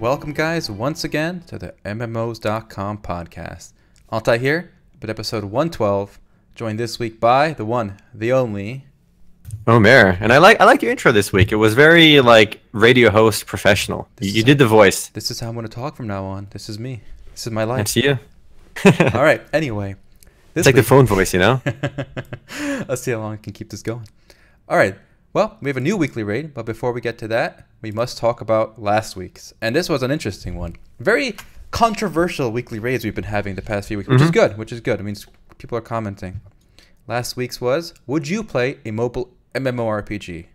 Welcome, guys, once again to the MMOs.com podcast. Altai here, with episode 112, joined this week by the one, the only... Omer. And I like your intro this week. It was very, radio host professional. You did the voice. This is how I'm going to talk from now on. This is me. This is my life. That's you. All right, anyway. It's like the phone voice, you know? Let's see how long I can keep this going. All right. Well, we have a new weekly raid, but before we get to that, we must talk about last week's. And this was an interesting one. Very controversial weekly raids we've been having the past few weeks, which is good. It means people are commenting. Last week's was, would you play a mobile MMORPG?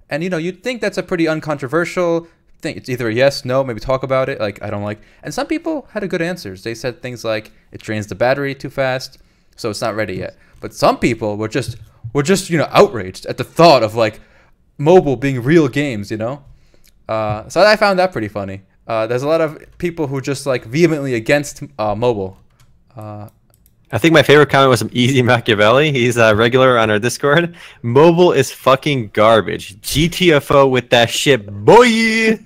And, you'd think that's a pretty uncontroversial thing. It's either a yes, no, maybe talk about it, I don't like. And some people had good answers. They said things like, it drains the battery too fast, so it's not ready yet. But some people were just outraged at the thought of mobile being real games, So I found that pretty funny. There's a lot of people who just vehemently against mobile. I think my favorite comment was from Easy Machiavelli. He's a regular on our Discord. Mobile is fucking garbage. GTFO with that shit, boy.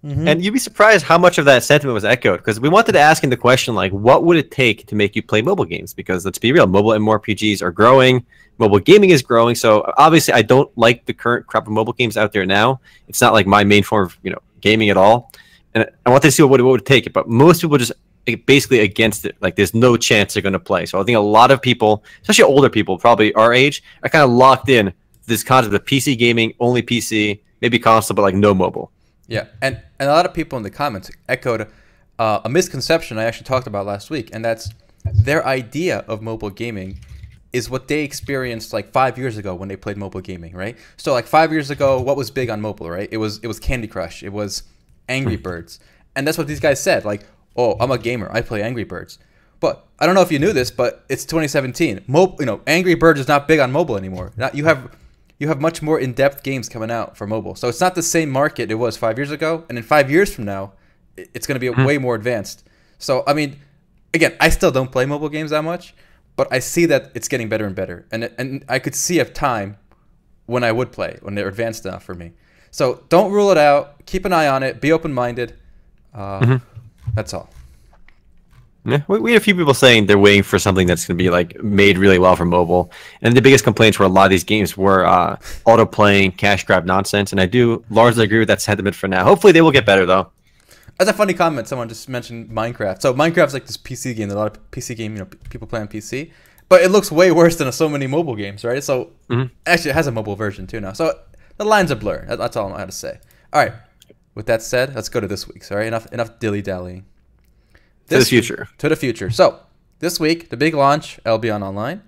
And you'd be surprised how much of that sentiment was echoed, because we wanted to ask him the question, what would it take to make you play mobile games? Because let's be real, mobile MMORPGs are growing, mobile gaming is growing, so obviously I don't like the current crop of mobile games out there now. It's not my main form of gaming at all, and I wanted to see what it would take, but most people just basically against it. There's no chance they're going to play. So I think a lot of people, especially older people, probably our age, are kind of locked in this concept of PC gaming, only PC, maybe console, but no mobile. Yeah, and a lot of people in the comments echoed a misconception I actually talked about last week, and that's their idea of mobile gaming is what they experienced 5 years ago when they played mobile gaming, right? So 5 years ago, what was big on mobile, right? It was Candy Crush, it was Angry Birds, and that's what these guys said, oh, I'm a gamer, I play Angry Birds. But I don't know if you knew this, but it's 2017. Angry Birds is not big on mobile anymore. Now you have much more in-depth games coming out for mobile. So it's not the same market it was 5 years ago. And in 5 years from now, it's going to be way more advanced. So, again, I still don't play mobile games that much, but I see that it's getting better and better. And I could see a time when I would play, when they're advanced enough for me. So don't rule it out. Keep an eye on it. Be open-minded. That's all. Yeah, we had a few people saying they're waiting for something that's going to be made really well for mobile, and the biggest complaints were a lot of these games were auto playing, cash grab nonsense, and I do largely agree with that sentiment for now. Hopefully they will get better though. That's a funny comment. Someone just mentioned Minecraft. So Minecraft's this PC game, a lot of PC game, people play on PC, but it looks way worse than so many mobile games, right? So actually it has a mobile version too now. So the lines are blurred. That's all I have to say. All right. With that said, let's go to this week's. All right, enough dilly-dallying. To the future. To the future. So, this week, the big launch, Albion Online.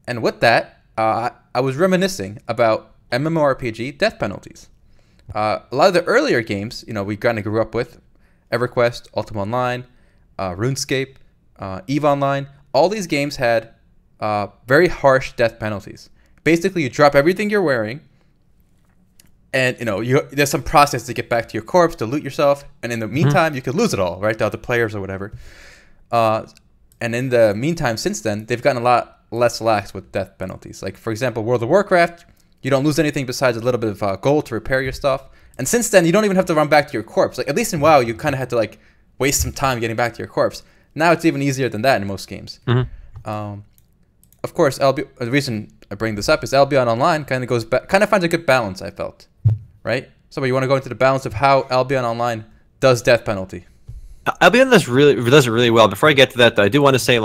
And with that, I was reminiscing about MMORPG death penalties. A lot of the earlier games, we kind of grew up with, EverQuest, Ultima Online, RuneScape, EVE Online. All these games had very harsh death penalties. Basically, you drop everything you're wearing, and there's some process to get back to your corpse, to loot yourself, and in the meantime, you could lose it all, right? The other players or whatever. And in the meantime, since then, they've gotten a lot less lax with death penalties. For example, World of Warcraft, you don't lose anything besides a little bit of gold to repair your stuff. And since then, you don't even have to run back to your corpse. At least in WoW, you kind of had to waste some time getting back to your corpse. Now it's even easier than that in most games. Of course, the reason I bring this up is Albion Online kind of finds a good balance, I felt. Right? So you want to go into the balance of how Albion Online does death penalty? Albion does it really well. Before I get to that, though, I do want to say,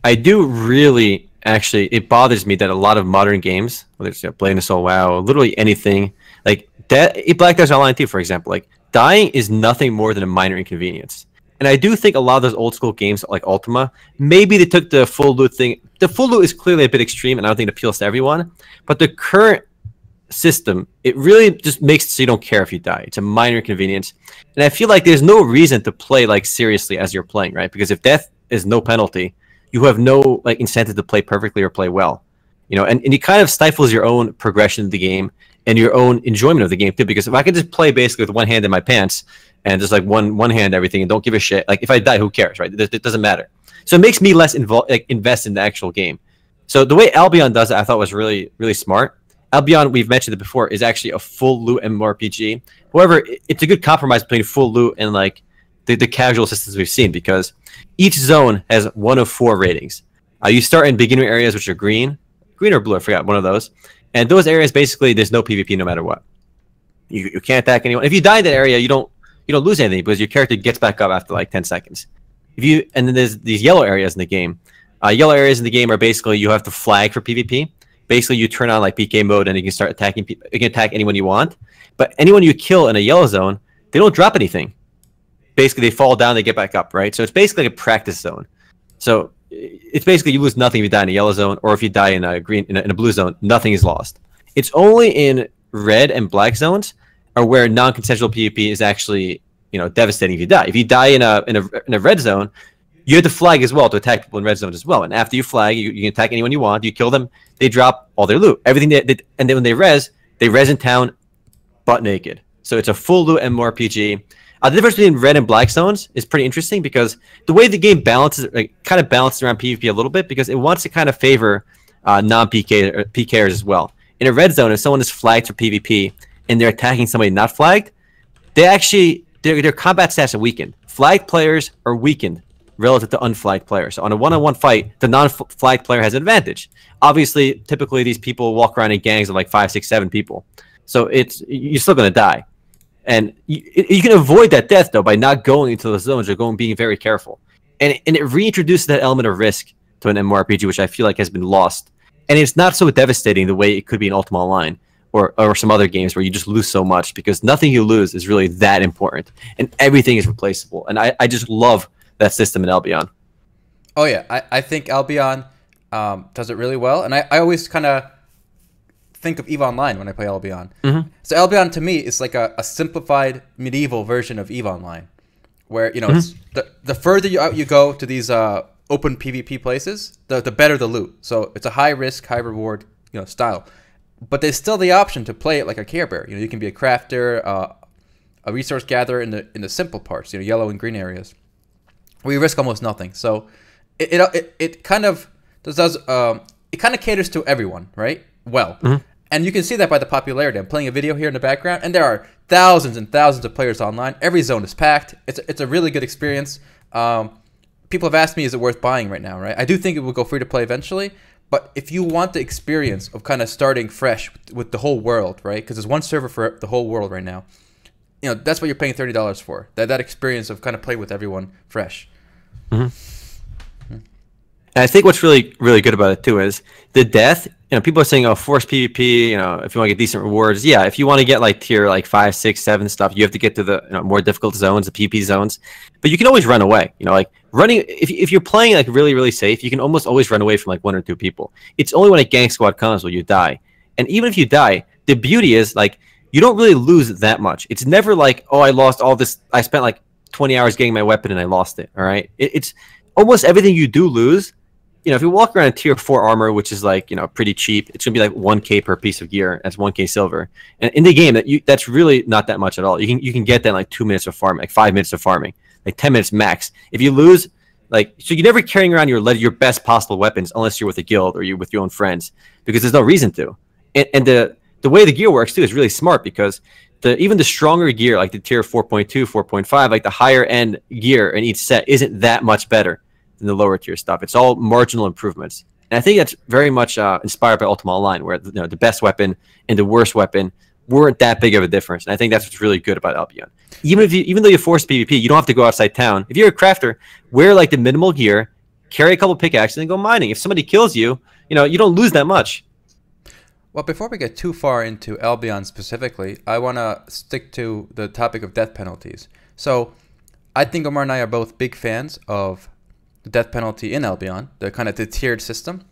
I do really, actually, it bothers me that a lot of modern games, whether it's Blade and Soul, WoW, literally anything, Black Desert Online 2, for example, dying is nothing more than a minor inconvenience. And I do think a lot of those old school games, like Ultima, maybe they took the full loot thing. The full loot is clearly a bit extreme, and I don't think it appeals to everyone. But the current system, it really just makes it so you don't care if you die. It's a minor inconvenience, and I feel like there's no reason to play seriously as you're playing, right? Because if death is no penalty, you have no incentive to play perfectly or play well, and it kind of stifles your own progression of the game and your own enjoyment of the game too. Because if I could just play basically with one hand in my pants and just one hand everything and don't give a shit, if I die, who cares, right? It doesn't matter. So it makes me less invest in the actual game. So the way Albion does it, I thought was really, really smart. Albion, we've mentioned it before, is actually a full loot MMORPG. However, it's a good compromise between full loot and like the casual systems we've seen, because each zone has 1 of 4 ratings. You start in beginner areas, which are green or blue, I forgot, one of those. And those areas, basically, there's no PvP no matter what. You can't attack anyone. If you die in that area, you don't lose anything because your character gets back up after like 10 seconds. And then there's these yellow areas in the game. Yellow areas in the game are basically you have to flag for PvP. Basically, you turn on like PK mode and you can start attacking people. You can attack anyone you want. But anyone you kill in a yellow zone, they don't drop anything. Basically, they fall down, they get back up, right? So it's basically like a practice zone. So it's basically you lose nothing if you die in a yellow zone, or if you die in a green in a blue zone, nothing is lost. It's only in red and black zones are where non-consensual PvP is actually devastating if you die. If you die in a red zone, you have to flag as well to attack people in red zones as well. And after you flag, you can attack anyone you want. You kill them, they drop all their loot, everything and then when they res in town, butt naked. So it's a full loot MMORPG. The difference between red and black zones is pretty interesting because the way the game balances, kind of balances around PvP a little bit, because it wants to kind of favor PKers as well. In a red zone, if someone is flagged for PvP and they're attacking somebody not flagged, their combat stats are weakened. Flagged players are weakened relative to unflagged players. So on a one-on-one fight, the non-flagged player has an advantage. Obviously, typically these people walk around in gangs of like 5, 6, 7 people. So you're still going to die. And you can avoid that death, though, by not going into the zones or being very careful. And it reintroduces that element of risk to an MMORPG, which I feel like has been lost. And it's not so devastating the way it could be in Ultima Online or some other games where you just lose so much, because nothing you lose is really that important. And everything is replaceable. And I just love that system in Albion. Oh, yeah. I think Albion does it really well. And I always kind of think of EVE Online when I play Albion. Mm-hmm. So Albion to me is like a simplified medieval version of EVE Online, where it's the further you go to these open PvP places, the better the loot. So it's a high risk, high reward style, but there's still the option to play it like a Care Bear. You can be a crafter, a resource gatherer in the simple parts, yellow and green areas, where you risk almost nothing. So it kind of it kind of caters to everyone, right? Well. Mm-hmm. And you can see that by the popularity. I'm playing a video here in the background, and there are thousands and thousands of players online. Every zone is packed. It's a really good experience. People have asked me, is it worth buying right now, right? I do think it will go free to play eventually, but if you want the experience of kind of starting fresh with the whole world, right? Because there's one server for the whole world right now. That's what you're paying $30 for. That experience of kind of play with everyone fresh. Mm-hmm. And I think what's really, really good about it too is the death. People are saying, "Oh, force PvP." If you want to get decent rewards, yeah. If you want to get like tier like 5, 6, 7 stuff, you have to get to the more difficult zones, the PvP zones. But you can always run away. Like running. If you're playing like really, really safe, you can almost always run away from like 1 or 2 people. It's only when a gang squad comes where you die. And even if you die, the beauty is like you don't really lose that much. It's never like, oh, I lost all this. I spent like 20 hours getting my weapon and I lost it. All right. It's almost everything you do lose. If you walk around in tier 4 armor, which is like, pretty cheap, it's going to be like 1K per piece of gear. That's 1K silver. And in the game, that's really not that much at all. You can get that in like 2 minutes of farming, like 5 minutes of farming, like 10 minutes max. If you lose, so you're never carrying around your best possible weapons unless you're with a guild or you're with your own friends, because there's no reason to. And the way the gear works too is really smart, because even the stronger gear, like the tier 4.2, 4.5, like the higher end gear in each set isn't that much better than the lower tier stuff. It's all marginal improvements. And I think that's very much inspired by Ultima Online, where the best weapon and the worst weapon weren't that big of a difference. And I think that's what's really good about Albion. Even though you force PvP, you don't have to go outside town. If you're a crafter, wear like the minimal gear, carry a couple pickaxes, and go mining. If somebody kills you, you don't lose that much. Well, before we get too far into Albion specifically, I want to stick to the topic of death penalties. So I think Omar and I are both big fans of the death penalty in Albion, the kind of the tiered system.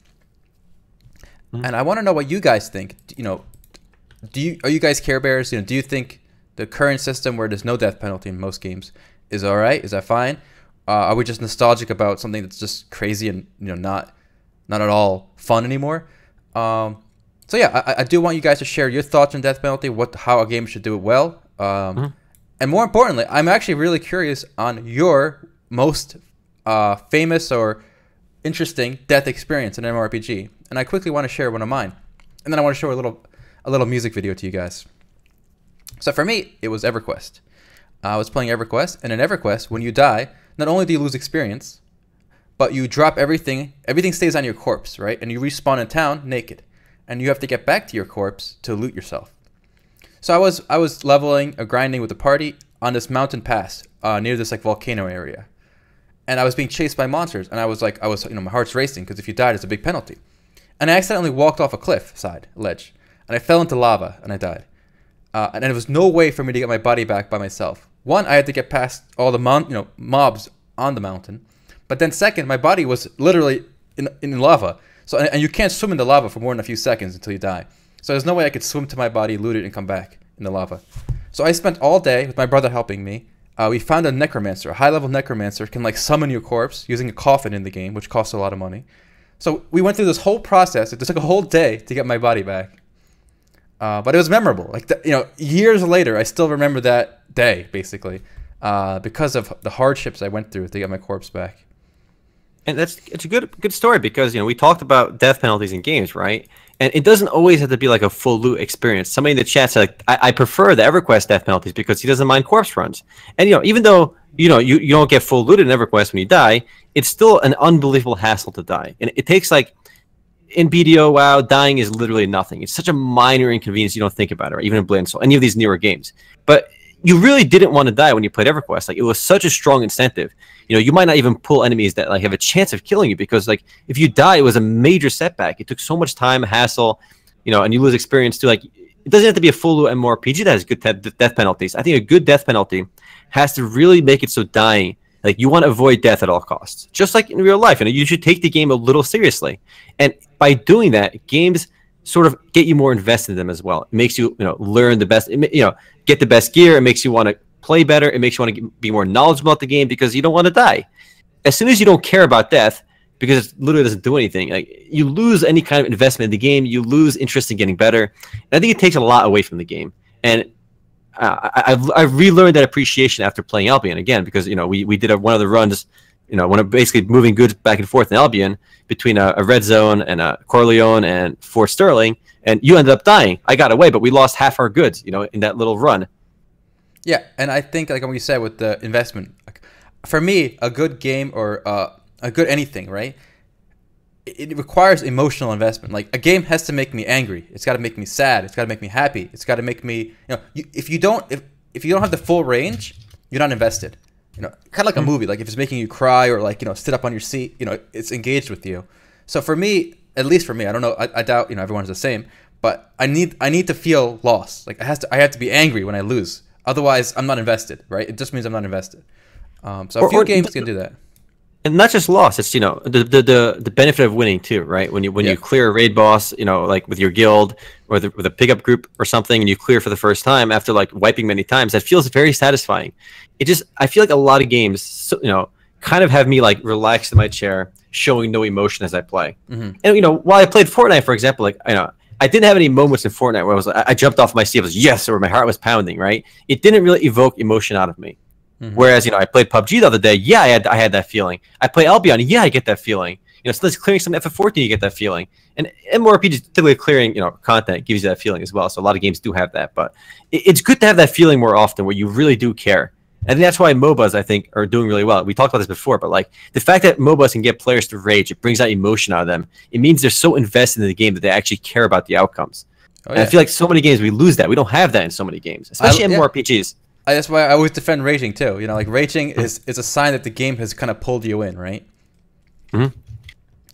Mm-hmm. And I want to know what you guys think. Are you guys Care Bears? Do you think the current system where there's no death penalty in most games is all right? Is that fine? Are we just nostalgic about something that's just crazy and not at all fun anymore? So yeah, I do want you guys to share your thoughts on death penalty, how a game should do it well, mm-hmm. and more importantly, I'm actually really curious on your most famous or interesting death experience in an MMORPG, and I quickly want to share one of mine, and then I want to show a little a little music video to you guys. So for me, it was EverQuest. I was playing EverQuest, and in EverQuest, when you die, not only do you lose experience, but you drop everything. Everything stays on your corpse, right? And you respawn in town naked, and you have to get back to your corpse to loot yourself. So I was leveling or grinding with the party on this mountain pass near this like volcano area, and I was being chased by monsters, and I was my heart's racing because if you died, it's a big penalty. And I accidentally walked off a cliff side ledge, and I fell into lava and I died. And there was no way for me to get my body back by myself. One, I had to get past all the mobs on the mountain, but then second, my body was literally in lava. So and you can't swim in the lava for more than a few seconds until you die. So there's no way I could swim to my body, loot it, and come back in the lava. So I spent all day with my brother helping me. We found a necromancer, a high-level necromancer, can like summon your corpse using a coffin in the game, which costs a lot of money. So we went through this whole process. It took a whole day to get my body back. But it was memorable. Like years later, I still remember that day basically because of the hardships I went through to get my corpse back. And it's a good story because we talked about death penalties in games, right? And it doesn't always have to be like a full loot experience. Somebody in the chat said, like, I prefer the EverQuest death penalties because he doesn't mind corpse runs. And even though you don't get full loot in EverQuest when you die, it's still an unbelievable hassle to die. And it takes like in BDO, WoW, dying is literally nothing. It's such a minor inconvenience you don't think about it, or even in Blade, so any of these newer games. But you really didn't want to die when you played EverQuest. Like, it was such a strong incentive. You might not even pull enemies that like have a chance of killing you because like if you die, it was a major setback. It took so much time, hassle, and you lose experience too. Like, it doesn't have to be a full MMORPG that has good death penalties. I think a good death penalty has to really make it so dying, like, you want to avoid death at all costs. Just like in real life, you should take the game a little seriously. And by doing that, games sort of get you more invested in them as well. It makes you, learn the best, get the best gear. It makes you want to play better. It makes you want to be more knowledgeable about the game because you don't want to die. As soon as you don't care about death, because it literally doesn't do anything, like, you lose any kind of investment in the game. You lose interest in getting better. And I think it takes a lot away from the game. And I've relearned that appreciation after playing Albion again because we did one of the runs, when I'm basically moving goods back and forth in Albion between a red zone and a Corleone and Fort Sterling, and you ended up dying. I got away, but we lost half our goods, in that little run. Yeah, and I think like what you said with the investment, like, for me, a good game or a good anything, right? It requires emotional investment. Like, a game has to make me angry. It's got to make me sad. It's got to make me happy. It's got to make me, if you don't have the full range, you're not invested. Kind of like a movie. Like, if it's making you cry or like sit up on your seat, it's engaged with you. So for me, at least for me, I don't know. I doubt everyone's the same. But I need to feel loss. Like, I have to be angry when I lose. Otherwise, I'm not invested. Right? It just means I'm not invested. So a few games can do that. And not just loss, it's the benefit of winning too, right? When you clear a raid boss, like with your guild or with a pickup group or something, and you clear for the first time after like wiping many times, that feels very satisfying. I feel like a lot of games, kind of have me like relaxed in my chair, showing no emotion as I play. Mm-hmm. And while I played Fortnite, for example, like I didn't have any moments in Fortnite where I jumped off my seat, I was yes, or my heart was pounding, right? It didn't really evoke emotion out of me. Mm-hmm. Whereas, I played PUBG the other day. Yeah, I had that feeling. I play Albion. Yeah, I get that feeling. Sometimes clearing some FF14, you get that feeling. And MMORPGs, typically clearing, content gives you that feeling as well. So a lot of games do have that. But it's good to have that feeling more often where you really do care. I think that's why MOBAs, I think, are doing really well. We talked about this before, but like the fact that MOBAs can get players to rage, it brings out emotion out of them. It means they're so invested in the game that they actually care about the outcomes. Oh, yeah. And I feel like so many games we lose that. We don't have that in so many games, especially MMORPGs. That's why I always defend raging too. Like, raging is a sign that the game has kind of pulled you in, right? Mm-hmm.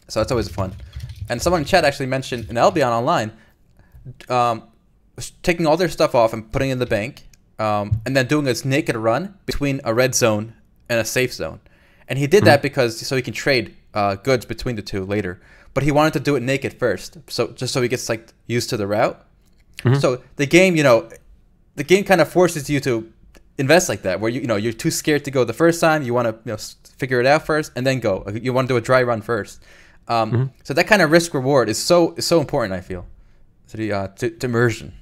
So that's always fun. And someone in chat actually mentioned in Albion Online, taking all their stuff off and putting it in the bank, and then doing a naked run between a red zone and a safe zone. And he did that because so he can trade goods between the two later. But he wanted to do it naked first, so just so he gets like used to the route. Mm-hmm. So the game, the game kind of forces you to invest like that, where you're too scared to go the first time. You want to figure it out first and then go. You want to do a dry run first. So that kind of risk reward is so important, I feel, to immersion.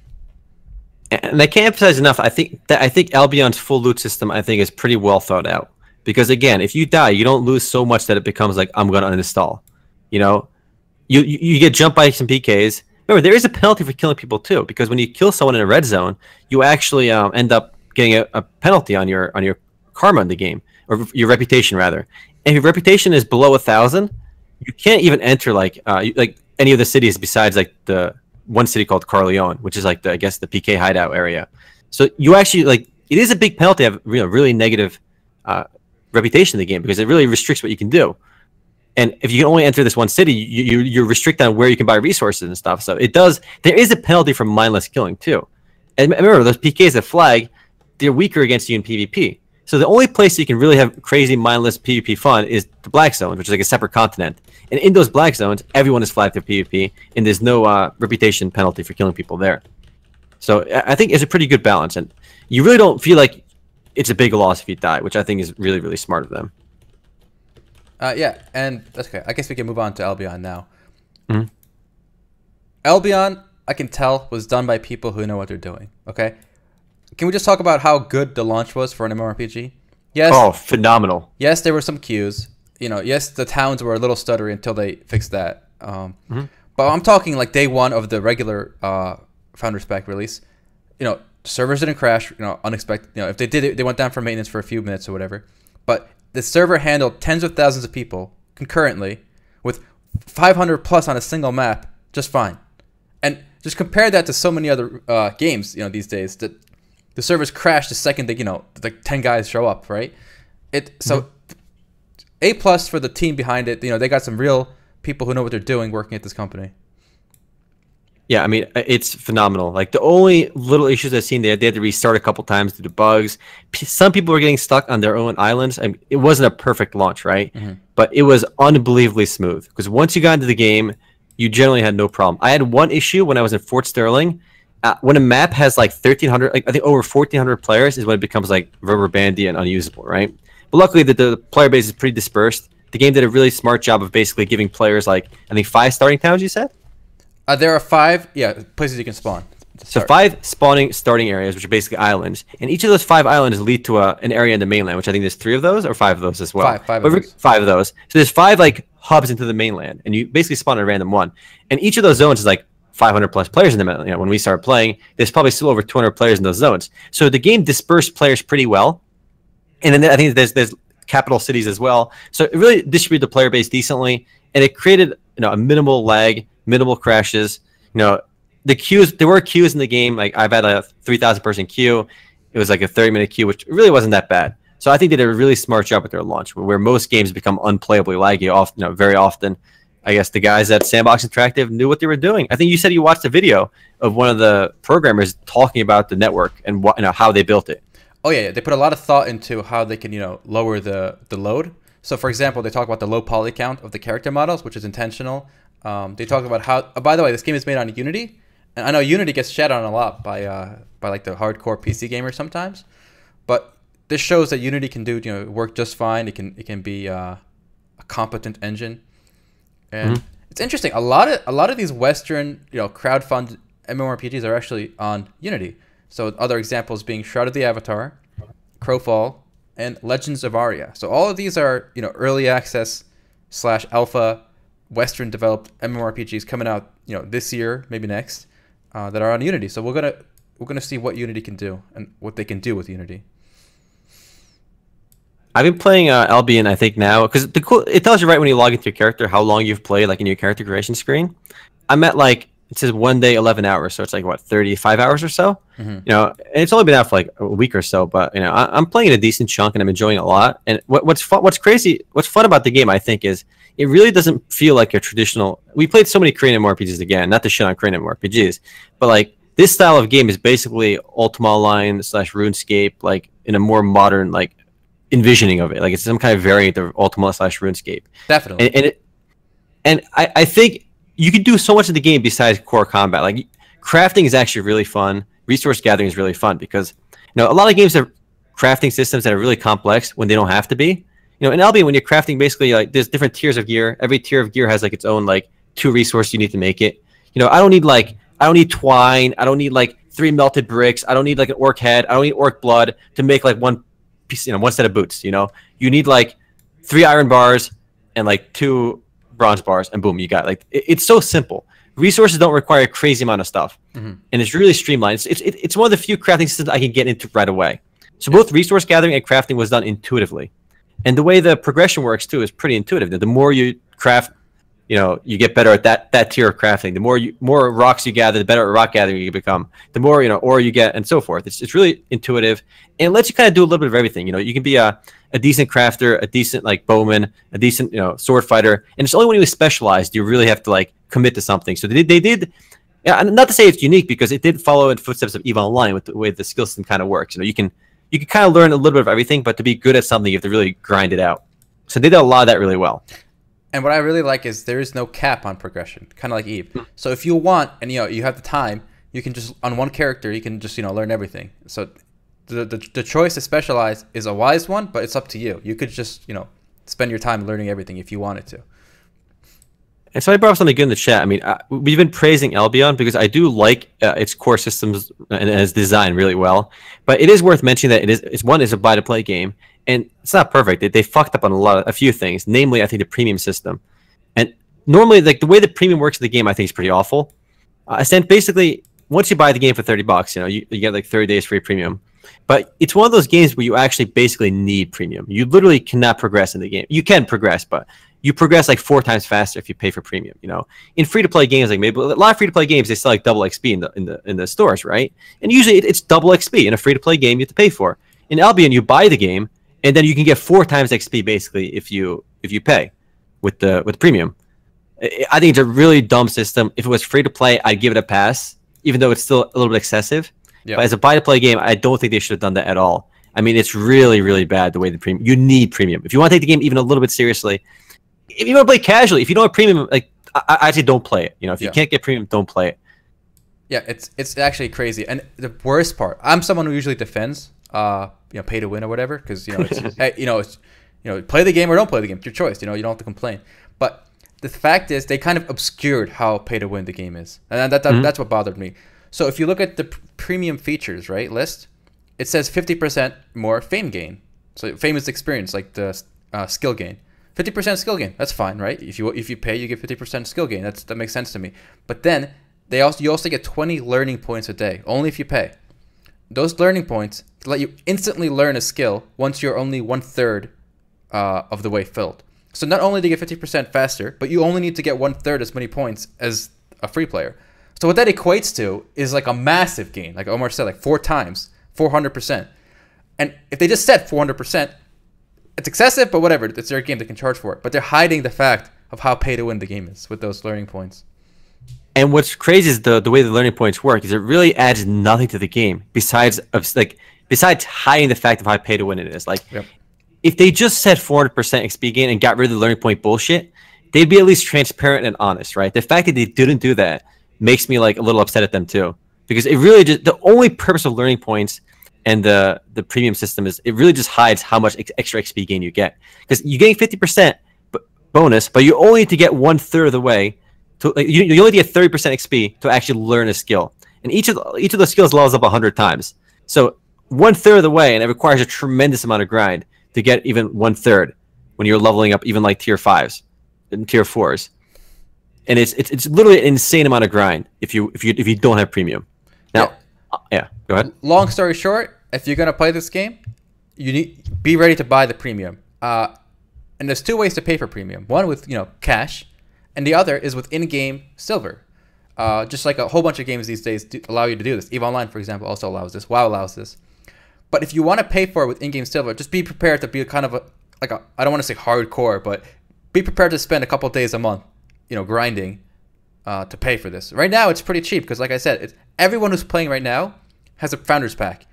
And I can't emphasize enough. I think Albion's full loot system, I think, is pretty well thought out. Because again, if you die, you don't lose so much that it becomes like, I'm going to uninstall. You get jumped by some PKs, remember there is a penalty for killing people too, because when you kill someone in a red zone, you actually end up getting a penalty on your karma in the game, or your reputation rather. And if your reputation is below 1,000, you can't even enter like any of the cities besides like the one city called Carleon, which is like I guess the PK hideout area. So you actually like it is a big penalty to have really negative reputation in the game, because it really restricts what you can do. And if you can only enter this one city, you're restricted on where you can buy resources and stuff. So there is a penalty for mindless killing too. And remember, those PKs that flag, they're weaker against you in PvP. So the only place you can really have crazy mindless PvP fun is the black zones, which is like a separate continent. And in those black zones, everyone is flagged for PvP, and there's no reputation penalty for killing people there. So I think it's a pretty good balance, and you really don't feel like it's a big loss if you die, which I think is really, really smart of them. Yeah, and that's okay. I guess we can move on to Albion now. Mm-hmm. Albion, I can tell, was done by people who know what they're doing. Okay, can we just talk about how good the launch was for an MMORPG? Yes. Oh, phenomenal. Yes, there were some queues. You know, yes, the towns were a little stuttery until they fixed that. But I'm talking like day one of the regular Founders Pack release. You know, servers didn't crash. You know, unexpected. You know, if they did, they went down for maintenance for a few minutes or whatever. But the server handled tens of thousands of people concurrently with 500 plus on a single map just fine. And just compare that to so many other games, you know, these days that the servers crash the second that, you know, like 10 guys show up, right? So A+ for the team behind it. You know, they got some real people who know what they're doing working at this company. Yeah, I mean, it's phenomenal. Like, the only little issues I've seen, they had to restart a couple times due to bugs. Some people were getting stuck on their own islands. I mean, it wasn't a perfect launch, right? But it was unbelievably smooth, because once you got into the game, you generally had no problem. I had one issue when I was in Fort Sterling. When a map has like 1,300, like I think over 1,400 players is when it becomes like rubber bandy and unusable, right? But luckily, the player base is pretty dispersed. The game did a really smart job of basically giving players like, I think 5 starting towns, you said? There are 5, places you can spawn. So 5 spawning starting areas, which are basically islands, and each of those 5 islands lead to an area in the mainland, which I think there's 3 of those or 5 of those as well. 5 of those. 5 of those. So there's 5 like hubs into the mainland, and you basically spawn at a random one. And each of those zones is like 500 plus players in them. You know, when we started playing, there's probably still over 200 players in those zones. So the game dispersed players pretty well. And then I think there's capital cities as well. So it really distributed the player base decently, and it created, you know, a minimal lag, minimal crashes. You know, the queues, there were queues in the game. Like, I've had a 3,000 person queue. It was like a 30-minute queue, which really wasn't that bad. So I think they did a really smart job with their launch, where most games become unplayably laggy often, you know, very often. I guess the guys at Sandbox Interactive knew what they were doing. I think you said you watched a video of one of the programmers talking about the network and what, you know, how they built it. Oh yeah, they put a lot of thought into how they can, you know, lower the load. So for example, they talk about the low poly count of the character models, which is intentional. They talk about how, by the way, this game is made on Unity, and I know Unity gets shat on a lot by like the hardcore PC gamers sometimes, but this shows that Unity can do, you know, work just fine. It can be a competent engine, and it's interesting. A lot of these Western, you know, crowdfunded MMORPGs are actually on Unity. So other examples being Shroud of the Avatar, Crowfall, and Legends of Aria. So all of these are, you know, early access / alpha Western developed MMORPGs coming out, you know, this year, maybe next, that are on Unity. So we're gonna see what Unity can do and what they can do with Unity. I've been playing Albion, I think, now, because it tells you right when you log into your character how long you've played, like in your character creation screen. I'm at like, it says 1 day, 11 hours, so it's like what, 35 hours or so. You know, and it's only been out for like a week or so, but you know, I'm playing a decent chunk and I'm enjoying it a lot. And what's fun about the game, I think, is it really doesn't feel like a traditional. We played so many Korean MMORPGs, again, not to shit on Korean MMORPGs, but like this style of game is basically Ultima Online / RuneScape, like in a more modern like envisioning of it. Like it's some kind of variant of Ultima / RuneScape. Definitely. And I think you can do so much of the game besides core combat. Like crafting is actually really fun. Resource gathering is really fun because, you know, a lot of games have crafting systems that are really complex when they don't have to be. You know, in Albion, when you're crafting, basically, like there's different tiers of gear. Every tier of gear has like its own like 2 resources you need to make it. You know, I don't need twine. I don't need like 3 melted bricks. I don't need like an orc head. I don't need orc blood to make like one piece, you know, one set of boots. You know, you need like 3 iron bars and like 2 bronze bars, and boom, you got like it's so simple. resources don't require a crazy amount of stuff, Mm-hmm. and it's really streamlined. It's one of the few crafting systems I can get into right away. So both resource gathering and crafting was done intuitively, and the way the progression works too is pretty intuitive. The more you craft, you get better at that tier of crafting. The more rocks you gather, the better at rock gathering you become. The more ore you get, and so forth. It's really intuitive, and it lets you kind of do a little bit of everything. You can be a decent crafter, a decent bowman, a decent sword fighter, and it's only when you specialize do you really have to commit to something. So they did. Yeah, not to say it's unique, because it did follow in footsteps of EVE Online with the way the skill system kind of works. You can kind of learn a little bit of everything, but to be good at something, you have to really grind it out. So they did a lot of that really well. And what I really like is there is no cap on progression, kind of like EVE. So if you want, and you have the time, you can just, on one character, you can just learn everything. So the choice to specialize is a wise one, but it's up to you. You could just spend your time learning everything if you wanted to. And so I brought up something good in the chat. I mean, we've been praising Albion because I do like its core systems and its design really well. But it is worth mentioning that it's a buy-to-play game, and it's not perfect. They fucked up on a few things, namely, I think, the premium system. And normally, the way the premium works in the game, I think, is pretty awful. Basically, once you buy the game for $30, you get 30 days free premium. But it's one of those games where you actually basically need premium. You literally cannot progress in the game. You can progress, but you progress 4 times faster if you pay for premium. In free-to-play games, maybe a lot of free-to-play games, they sell double XP in the stores, right? And usually it's double XP in a free-to-play game you have to pay for. In Albion, you buy the game, and then you can get 4 times XP basically if you pay with the premium. I think it's a really dumb system. If it was free-to-play, I'd give it a pass, even though it's still a little bit excessive. Yep. But as a buy-to-play game, I don't think they should have done that at all. I mean, it's really, really bad the way the premium. You need premium if you want to take the game even a little bit seriously. If you want to play casually, if you don't have premium, I actually don't play it. If you can't get premium, don't play it. Yeah, it's actually crazy. And the worst part, I'm someone who usually defends, pay to win or whatever, because it's play the game or don't play the game. It's your choice. You don't have to complain. But the fact is, they kind of obscured how pay to win the game is, and that's what bothered me. So if you look at the premium features, right, list, it says 50% more fame gain. So fame is experience, like the skill gain. 50% skill gain, that's fine, right? If you pay, you get 50% skill gain. That makes sense to me. But then you also get 20 learning points a day, only if you pay. Those learning points let you instantly learn a skill once you're only 1/3 of the way filled. So not only do you get 50% faster, but you only need to get 1/3 as many points as a free player. So what that equates to is a massive gain, like Omar said, 4 times, 400%. And if they just said 400%, it's excessive, but whatever. It's their game. They can charge for it. But they're hiding the fact of how pay to win the game is with those learning points. And what's crazy is the way the learning points work is it really adds nothing to the game besides hiding the fact of how pay to win it is. Yep. If they just said 400% XP gain and got rid of the learning point bullshit, they'd be at least transparent and honest, right? The fact that they didn't do that makes me a little upset at them too, because it really just the only purpose of learning points and the premium system is it really just hides how much extra XP gain you get, because you're getting 50% bonus, but you only need to get 1/3 of the way to you only get 30% XP to actually learn a skill, and each of those skills levels up 100 times. So 1/3 of the way, and it requires a tremendous amount of grind to get even 1/3 when you're leveling up even tier 5s and tier 4s, and it's literally an insane amount of grind if you don't have premium. Now, yeah, go ahead. Long story short, if you're gonna play this game, you be ready to buy the premium. And there's 2 ways to pay for premium. One with cash, and the other is with in-game silver. Just like a whole bunch of games these days allow you to do this. EVE Online, for example, also allows this. WoW allows this. But if you want to pay for it with in-game silver, just be prepared to be kind of I don't want to say hardcore, but be prepared to spend a couple days a month, grinding to pay for this. Right now, it's pretty cheap because, like I said, everyone who's playing right now has a Founders Pack.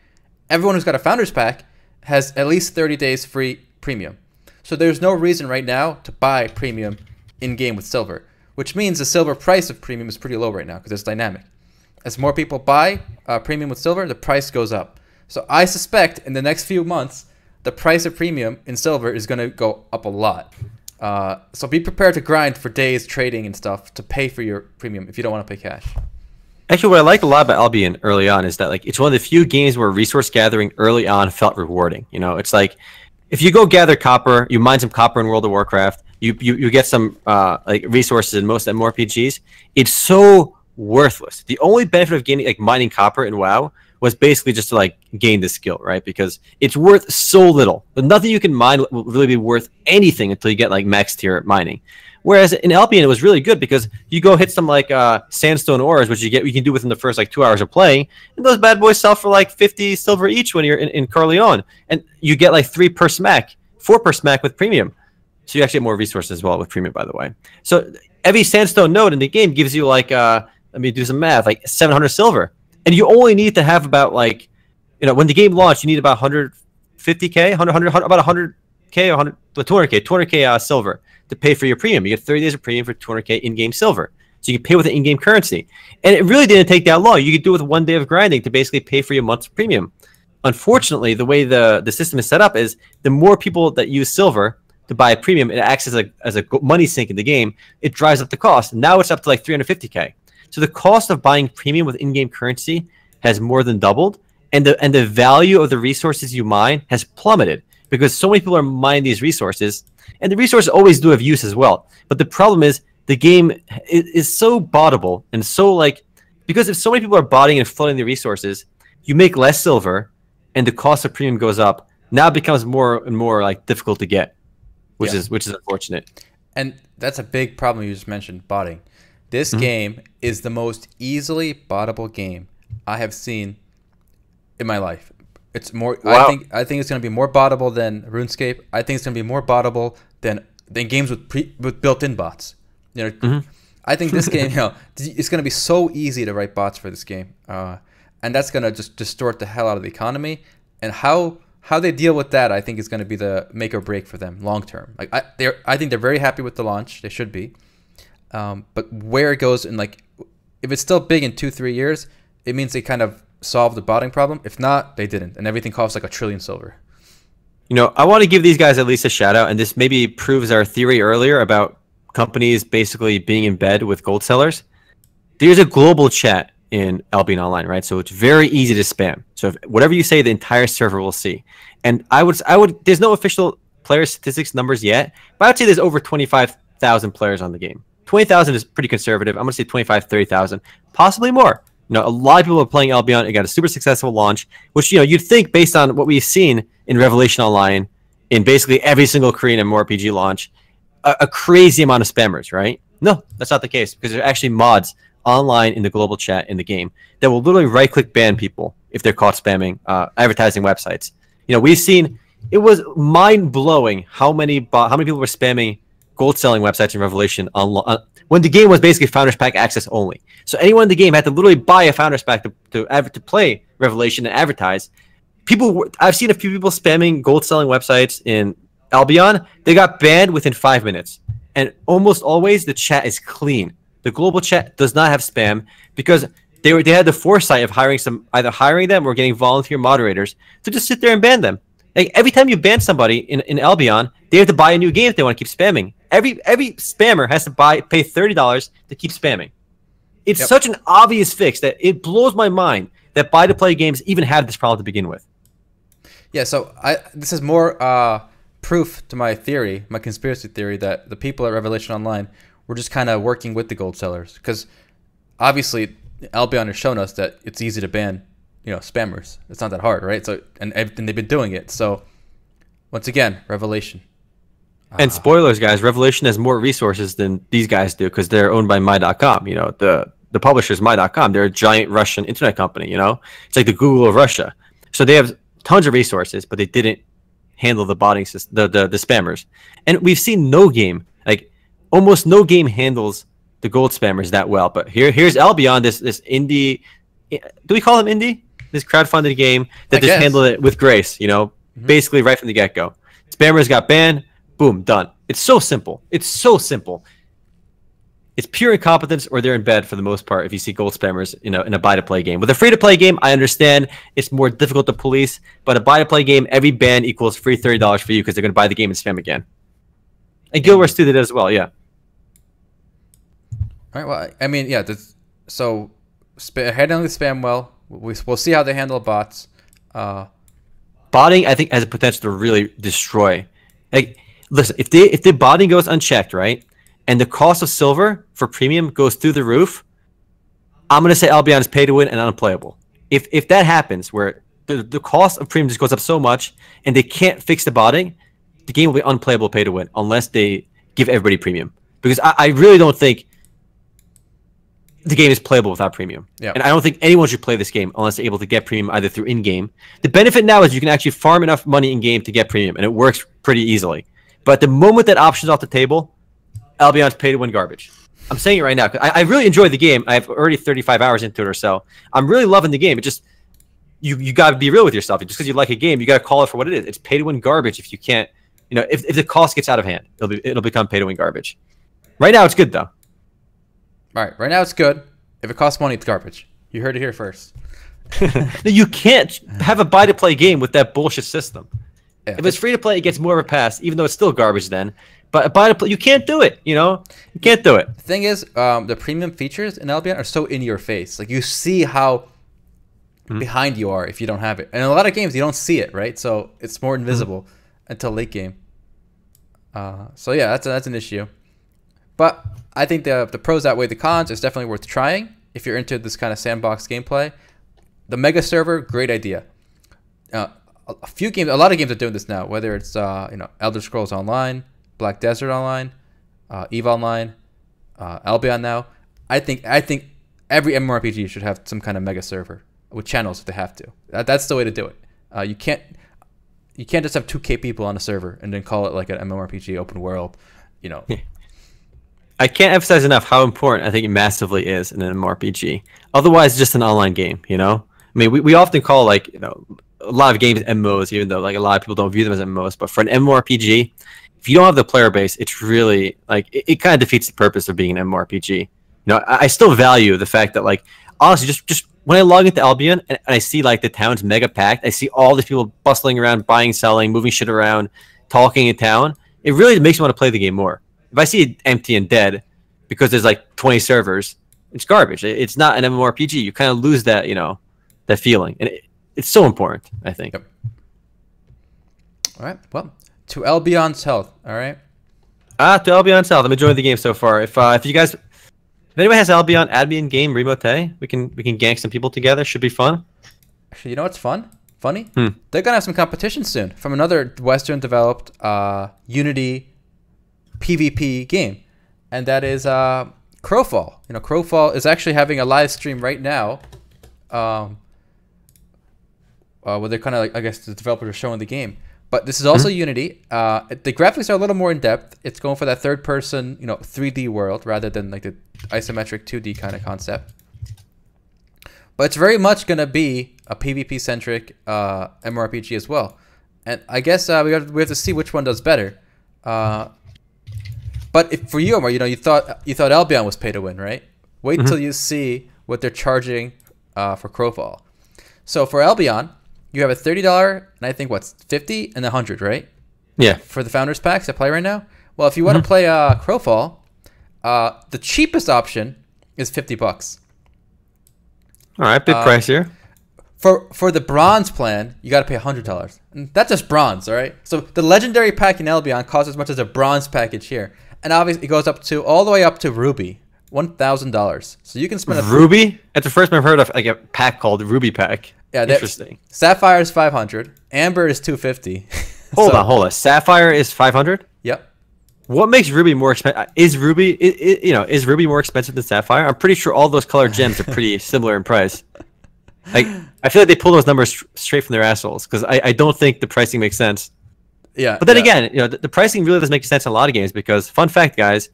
Everyone who's got a Founders Pack has at least 30 days free premium. So there's no reason right now to buy premium in-game with silver, which means the silver price of premium is pretty low right now because it's dynamic. As more people buy premium with silver, the price goes up. So I suspect in the next few months, the price of premium in silver is going to go up a lot. So be prepared to grind for days trading and stuff to pay for your premium if you don't want to pay cash. Actually, what I like a lot about Albion early on is that it's one of the few games where resource gathering early on felt rewarding. It's like if you go gather copper, you mine some copper in World of Warcraft, you get some like resources in most MMORPGs. It's so worthless. The only benefit of gaining like mining copper in WoW was basically just to like gain the skill, right? Because it's worth so little. But nothing you can mine will really be worth anything until you get like max tier mining. Whereas in Albion, it was really good because you go hit some like sandstone ores, which you can do within the first like 2 hours of playing, and those bad boys sell for like 50 silver each when you're in Corleone, and you get like 3 per smack, 4 per smack with premium. So you actually get more resources as well with premium, by the way. So every sandstone node in the game gives you like let me do some math, like 700 silver, and you only need to have about like, you know, when the game launched, you need about 150k, about 100k, 200k silver to pay for your premium. You get 30 days of premium for 200k in-game silver. So you can pay with the in-game currency. And it really didn't take that long. You could do it with 1 day of grinding to basically pay for your month's premium. Unfortunately, the way the system is set up is the more people that use silver to buy a premium, it acts as a money sink in the game. It drives up the cost. Now it's up to like 350k. So the cost of buying premium with in-game currency has more than doubled. And the value of the resources you mine has plummeted because so many people are mining these resources. And the resources always do have use as well. But the problem is the game is so bottable and so like, because if so many people are botting and flooding the resources, you make less silver and the cost of premium goes up. Now it becomes more and more like difficult to get, which is unfortunate. And that's a big problem you just mentioned, botting. This game is the most easily bottable game I have seen in my life. It's more. Wow. I think it's going to be more bottable than RuneScape. I think it's going to be more bottable than games with built-in bots. You know, I think this game, you know, it's going to be so easy to write bots for this game, and that's going to just distort the hell out of the economy. And how they deal with that, I think, is going to be the make or break for them long term. Like I think they're very happy with the launch. They should be, but where it goes and like, if it's still big in 2-3 years, it means they kind of solved the botting problem. If not, they didn't, and everything costs like $1 trillion silver. You know, I want to give these guys at least a shout out, and this maybe proves our theory earlier about companies basically being in bed with gold sellers. There's a global chat in Albion Online, right? So it's very easy to spam. So if whatever you say, the entire server will see. And I would. There's no official player statistics numbers yet, but I would say there's over 25,000 players on the game. 20,000 is pretty conservative. I'm gonna say 25, 30,000, possibly more. You know, a lot of people are playing Albion. It got a super successful launch, which, you know, you'd think based on what we've seen in Revelation Online, in basically every single Korean MMORPG launch, a crazy amount of spammers, right? No, that's not the case, because there are actually mods online in the global chat in the game that will literally right-click ban people if they're caught spamming advertising websites. You know, we've seen, it was mind-blowing how many people were spamming gold-selling websites in Revelation when the game was basically Founders Pack access only. So anyone in the game had to literally buy a Founders Pack to play Revelation and advertise. I've seen a few people spamming gold-selling websites in Albion. They got banned within 5 minutes. And almost always the chat is clean. The global chat does not have spam because they had the foresight of either hiring them or getting volunteer moderators to just sit there and ban them. Like every time you ban somebody in Albion, they have to buy a new game if they want to keep spamming. Every spammer has to pay $30 to keep spamming. It's such an obvious fix that it blows my mind that buy-to-play games even have this problem to begin with. Yeah, so this is more proof to my theory, my conspiracy theory, that the people at Revelation Online were just kind of working with the gold sellers, because obviously Albion has shown us that it's easy to ban, you know, spammers. It's not that hard, right? So and they've been doing it. So once again, Revelation. And spoilers, guys, Revelation has more resources than these guys do because they're owned by My.com. You know, the publisher's My.com. They're a giant Russian internet company, you know? It's like the Google of Russia. So they have tons of resources, but they didn't handle the botting system, the spammers. And we've seen no game, like almost no game handles the gold spammers that well. But here's Albion, this indie, do we call him indie? This crowdfunded game that just handled it with grace, you know, basically right from the get-go. Spammers got banned, boom, done. It's so simple. It's so simple. It's pure incompetence, or they're in bed for the most part if you see gold spammers in a buy-to-play game. With a free-to-play game, I understand it's more difficult to police, but a buy-to-play game, every ban equals free $30 for you because they're going to buy the game and spam again. And Guild Wars 2 did it as well, yeah. All right, well, I mean, yeah, so handling the spam well. We'll see how they handle bots. Botting, I think, has a potential to really destroy. Like, listen, if the botting goes unchecked, right, and the cost of silver for premium goes through the roof, I'm gonna say Albion is pay to win and unplayable. If that happens, where the cost of premium just goes up so much and they can't fix the botting, the game will be unplayable pay to win unless they give everybody premium. Because I really don't think the game is playable without premium. Yeah. And I don't think anyone should play this game unless they're able to get premium either through in-game. The benefit now is you can actually farm enough money in-game to get premium, and it works pretty easily. But the moment that option's off the table, Albion's pay-to-win garbage. I'm saying it right now. I really enjoyed the game. I have already 35 hours into it or so. I'm really loving the game. It just, you got to be real with yourself. Just because you like a game, you got to call it for what it is. It's pay-to-win garbage if you can't, if the cost gets out of hand, it'll become pay-to-win garbage. Right now, it's good, though. All right. Right now, it's good. If it costs money, it's garbage. You heard it here first. You can't have a buy-to-play game with that bullshit system. Yeah. If it's free-to-play, it gets more of a pass, even though it's still garbage then. But buy-to-play, you can't do it, You can't do it. The thing is, the premium features in Albion are so in your face. Like, you see how behind you are if you don't have it. And in a lot of games, you don't see it, right? So it's more invisible until late game. So yeah, that's an issue. But I think the pros outweigh the cons. It's definitely worth trying if you're into this kind of sandbox gameplay. The mega server, great idea. A lot of games are doing this now. Whether it's Elder Scrolls Online, Black Desert Online, EVE Online, Albion now. I think every MMORPG should have some kind of mega server with channels if they have to. That's the way to do it. You can't just have 2K people on a server and then call it like an MMORPG open world. I can't emphasize enough how important I think it massively is in an MMORPG. Otherwise, it's just an online game. I mean, we often call a lot of games MMOs, even though a lot of people don't view them as MMOs. But for an MMORPG, if you don't have the player base, it's really it kind of defeats the purpose of being an MMORPG. I still value the fact that honestly, just when I log into Albion and I see the town's mega packed, I see all these people bustling around, buying, selling, moving shit around, talking in town. It really makes me want to play the game more. If I see it empty and dead because there's 20 servers, it's garbage. It's not an MMORPG. You kind of lose that that feeling, and it's so important, I think. Yep. All right. Well, to Albion's health. All right. To Albion's health. I'm enjoying the game so far. If anyone has Albion, add me in game remote. We can gank some people together. Should be fun. Actually, you know what's funny? They're gonna have some competition soon from another Western developed Unity PvP game, and that is Crowfall. Crowfall is actually having a live stream right now, where they're kind of I guess the developers are showing the game. But this is also Unity. The graphics are a little more in depth. It's going for that third person, 3D world rather than the isometric 2D kind of concept. But it's very much gonna be a PvP centric MMORPG as well. And I guess we have to see which one does better. But for you, Omar, you thought Albion was pay to win, right? Wait till you see what they're charging for Crowfall. So for Albion, you have a $30 and I think what's $50 and $100, right? Yeah. For the founders packs that play right now. Well, if you want to play Crowfall, the cheapest option is $50. All right, bit pricier. For the bronze plan, you got to pay $100. And that's just bronze, all right? So the legendary pack in Albion costs as much as a bronze package here. And obviously, it goes all the way up to Ruby, $1,000. So you can spend Ruby? That's the first time I've heard of a pack called Ruby Pack. Yeah, interesting. Sapphire is $500. Amber is $250. Hold on. Sapphire is $500. Yep. What makes Ruby more expensive? Is Ruby more expensive than Sapphire? I'm pretty sure all those colored gems are pretty similar in price. I feel like they pull those numbers straight from their assholes because I don't think the pricing makes sense. Yeah. But then again, the pricing really doesn't make sense in a lot of games because, fun fact, guys,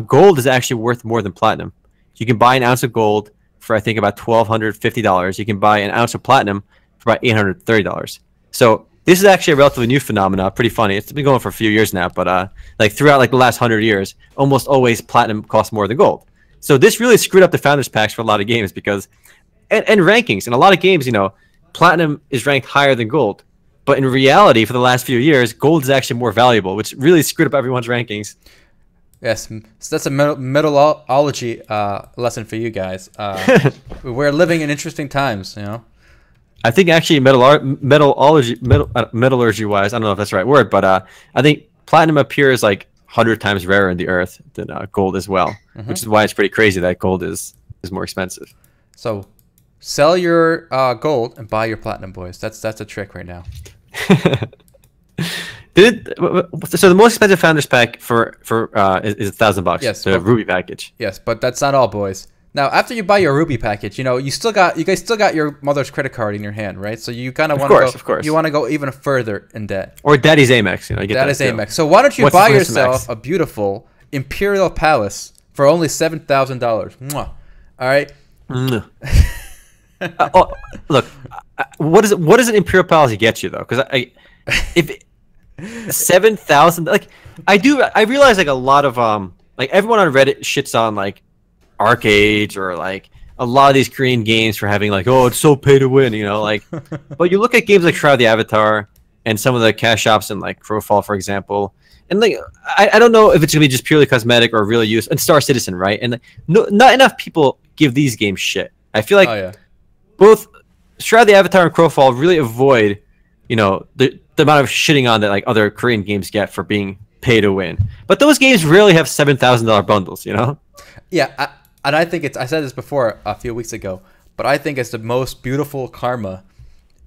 gold is actually worth more than platinum. You can buy an ounce of gold for I think about $1,250. You can buy an ounce of platinum for about $830. So this is actually a relatively new phenomenon. Pretty funny. It's been going for a few years now, but throughout the last 100 years, almost always platinum costs more than gold. So this really screwed up the founders packs for a lot of games because, and rankings in a lot of games, platinum is ranked higher than gold. But in reality, for the last few years, gold is actually more valuable, which really screwed up everyone's rankings. Yes, so that's a metallurgy lesson for you guys. We're living in interesting times, I think actually metallurgy-wise, I don't know if that's the right word, but I think platinum appears like 100 times rarer in the earth than gold as well, which is why it's pretty crazy that gold is more expensive. So sell your gold and buy your platinum, boys. That's a trick right now. So the most expensive founders pack is $1,000. Yes, the Ruby package. Yes, but that's not all, boys. Now, after you buy your Ruby package, you guys still got your mother's credit card in your hand, right? So you kind of want to go, of course, you want to go even further in debt. Or Daddy's Amex, you get Daddy's Amex. So why don't you buy yourself a beautiful Imperial Palace for only $7,000? All right. Look, what does an Imperial Palace get you though? Because if 7,000, like I realize like a lot of like everyone on Reddit shits on like Arcade or like a lot of these Korean games for having like, oh, it's so pay to win, like. But you look at games like Shroud the Avatar and some of the cash shops in like Crowfall, for example, and like I don't know if it's gonna be just purely cosmetic or real use. And Star Citizen, right? And like, not enough people give these games shit. I feel like both Shroud the Avatar and Crowfall really avoid, the amount of shitting on that like other Korean games get for being pay to win. But those games rarely have $7,000 bundles, Yeah, and I think I said this before a few weeks ago, but I think it's the most beautiful karma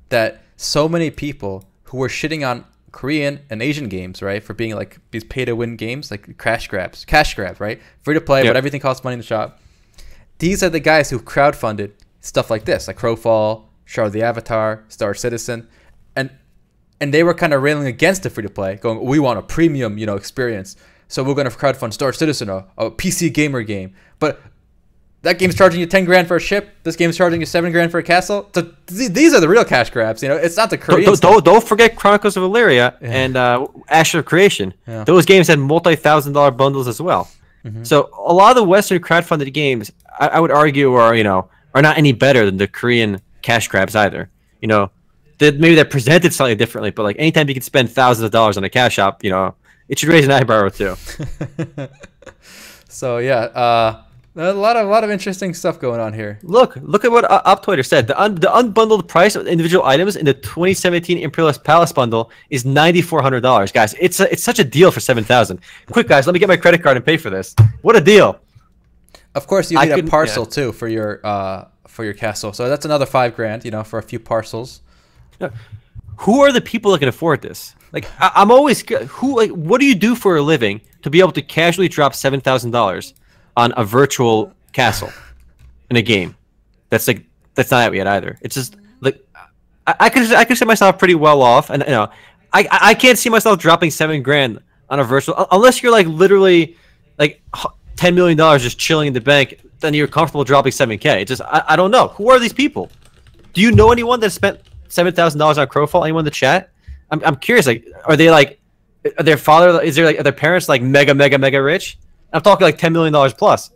that so many people who were shitting on Korean and Asian games, right, for being like these pay-to-win games, like cash grabs, right, free to play, but everything costs money in the shop. These are the guys who crowdfunded stuff like this, like Crowfall, Shroud the Avatar, Star Citizen, and they were kind of railing against the free-to-play, going, we want a premium, experience, so we're going to crowdfund Star Citizen, a PC gamer game, but that game's charging you 10 grand for a ship. This game's charging you 7 grand for a castle. So these are the real cash grabs. It's not the Korean stuff. Don't forget Chronicles of Valeria and Ash of Creation. Yeah. Those games had multi-$1,000 bundles as well. So a lot of the Western crowdfunded games, I would argue, are not any better than the Korean cash grabs either. Maybe they're presented slightly differently, but like anytime you can spend thousands of dollars on a cash shop, it should raise an eyebrow or two. So yeah. A lot of interesting stuff going on here. Look at what UpTwitter said. The unbundled price of individual items in the 2017 Imperialist Palace bundle is $9,400. Guys, it's such a deal for $7,000. Quick, guys, let me get my credit card and pay for this. What a deal! Of course, you need a parcel too for your castle. So that's another $5 grand, for a few parcels. Yeah. Who are the people that can afford this? Like, I'm always what do you do for a living to be able to casually drop $7,000 on a virtual castle in a game? That's not out yet either. It's just like I could see myself pretty well off, and I can't see myself dropping $7 grand on a virtual unless you're like literally like $10 million just chilling in the bank. Then you're comfortable dropping $7K. It's just I don't know. Who are these people? Do you know anyone that spent $7,000 on Crowfall? Anyone in the chat? I'm curious. Like, are they like are their father? Is there like are their parents like mega rich? I'm talking like $10 million plus.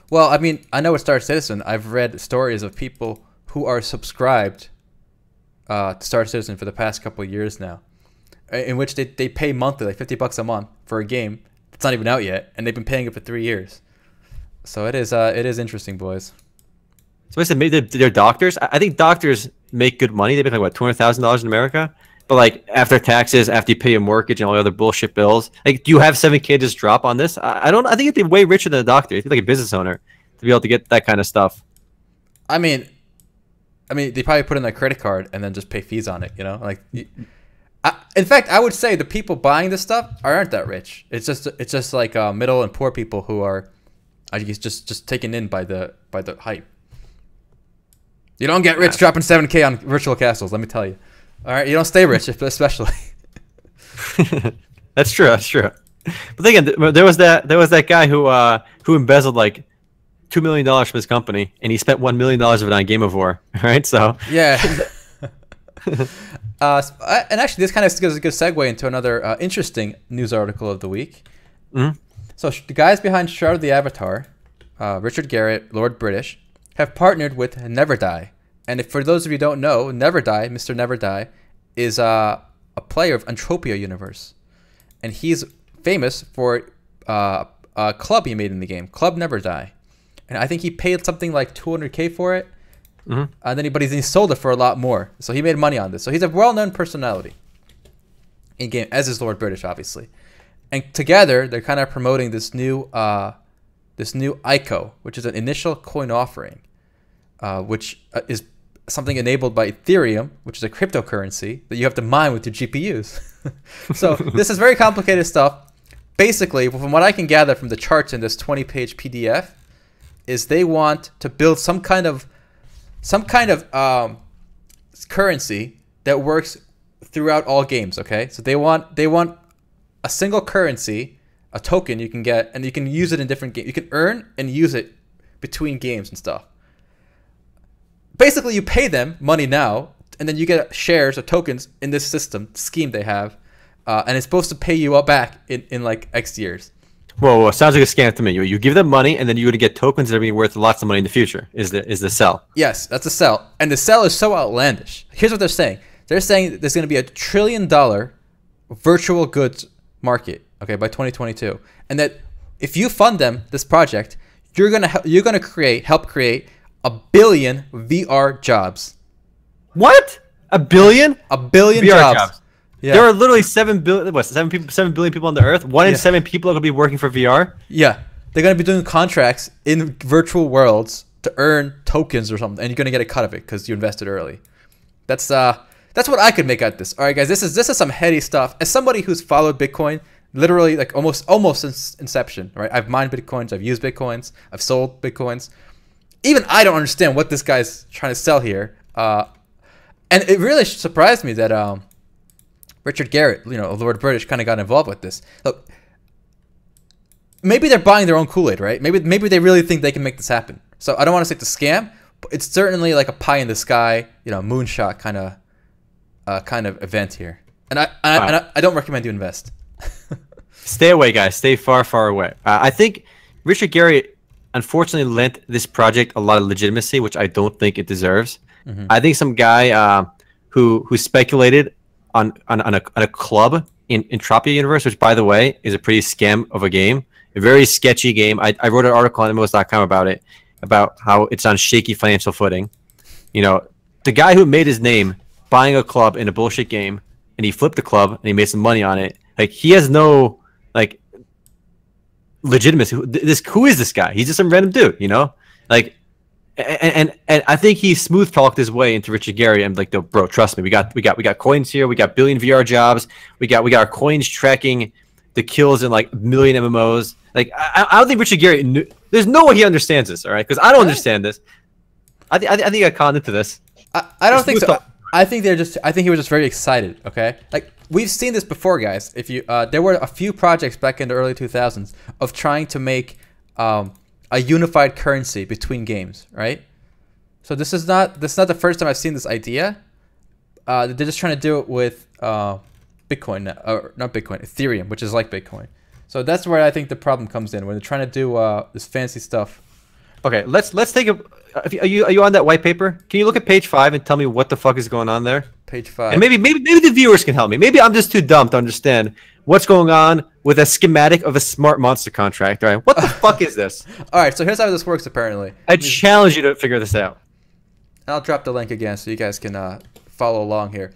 Well, I mean, I know with Star Citizen, I've read stories of people who are subscribed to Star Citizen for the past couple of years now, in which they pay monthly, like $50 a month for a game that's not even out yet, and they've been paying it for 3 years. So it is interesting, boys. So I said maybe they're doctors. I think doctors make good money. They make like what, $200,000 in America. But like after taxes, after you pay a mortgage and all the other bullshit bills, like do you have $7K just drop on this? I don't. I think you'd be way richer than a doctor. I think like a business owner to be able to get that kind of stuff. I mean, they probably put in their credit card and then just pay fees on it. Like, in fact, I would say the people buying this stuff aren't that rich. It's just like middle and poor people who are, I guess, just taken in by the hype. You don't get rich dropping $7K on virtual castles. Let me tell you. All right, you don't stay rich, especially. That's true. But again, there was that guy who embezzled like $2 million from his company, and he spent $1 million of it on Game of War. Right, so yeah. And actually, this kind of gives a good segue into another interesting news article of the week. Mm-hmm. So the guys behind Shroud of the Avatar, Richard Gariott, Lord British, have partnered with Neverdie. And for those of you who don't know, Neverdie, Mr. Neverdie, is a player of Entropia Universe. And he's famous for a club he made in the game, Club Neverdie. And I think he paid something like $200K for it. Mm-hmm. And then he sold it for a lot more. So he made money on this. So he's a well-known personality. in game, as is Lord British, obviously. And together, they're kind of promoting this new ICO, which is an initial coin offering, which is something enabled by Etherium, which is a cryptocurrency that you have to mine with your GPUs. So this is very complicated stuff. Basically, from what I can gather from the charts in this 20-page PDF, is they want to build some kind of currency that works throughout all games. Okay, so they want a single currency, a token you can get, and you can use it in different games. You can earn and use it between games and stuff. Basically, you pay them money now, and then you get shares or tokens in this scheme they have, and it's supposed to pay you all back in like X years. Whoa, sounds like a scam to me. You give them money, and then you're gonna get tokens that are gonna be worth lots of money in the future. Is the sell? Yes, that's a sell, and the sell is so outlandish. Here's what they're saying. They're saying there's gonna be a $1 trillion virtual goods market, okay, by 2022, and that if you fund them this project, you're gonna help create 1 billion VR jobs. What? 1 billion? 1 billion VR jobs. Yeah. There are literally 7 billion. What? 7 billion people on the earth. 1 in 7 people are gonna be working for VR. Yeah, they're gonna be doing contracts in virtual worlds to earn tokens or something, and you're gonna get a cut of it because you invested early. That's what I could make out of this. All right, guys, this is some heady stuff. As somebody who's followed Bitcoin literally like almost since inception, right? I've mined Bitcoins, I've used Bitcoins, I've sold Bitcoins. Even I don't understand what this guy's trying to sell here. And it really surprised me that Richard Gariott, Lord British, kind of got involved with this. Look, maybe they're buying their own Kool-Aid, right? Maybe they really think they can make this happen. So I don't want to say it's a scam, but it's certainly like a pie in the sky, moonshot kind of event here. And I don't recommend you invest. Stay away, guys. Stay far, far away. I think Richard Gariott unfortunately lent this project a lot of legitimacy, which I don't think it deserves. Mm-hmm. I think some guy who speculated on a club in Entropia Universe, which by the way is a pretty scam of a game, a very sketchy game. I wrote an article on MMOs.com about it, about how it's on shaky financial footing. The guy who made his name buying a club in a bullshit game, and he flipped the club and he made some money on it. Like, he has no legitimacy. Who is this guy? He's just some random dude, like, and I think he smooth talked his way into Richard Gariott. I'm like, bro, trust me, we got coins here. We got billion VR jobs. We got our coins tracking the kills in like 1 million MMOs. Like, I don't think Richard Gariott knew. There's no way he understands this. All right, because I don't understand this. I think I conned into this. I don't think so. I think he was just very excited. Okay, like, we've seen this before, guys. If you there were a few projects back in the early 2000s of trying to make a unified currency between games, right? So this is not the first time I've seen this idea. They're just trying to do it with Bitcoin, or not Bitcoin, Ethereum, which is like Bitcoin. So that's where I think the problem comes in, when they're trying to do this fancy stuff. Okay, let's take a. Are you on that white paper? Can you look at page 5 and tell me what the fuck is going on there? Page 5. And maybe the viewers can help me. Maybe I'm just too dumb to understand what's going on with a schematic of a smart monster contract. All right, what the fuck is this? All right, so here's how this works. Apparently, I challenge you to figure this out. I'll drop the link again so you guys can follow along here.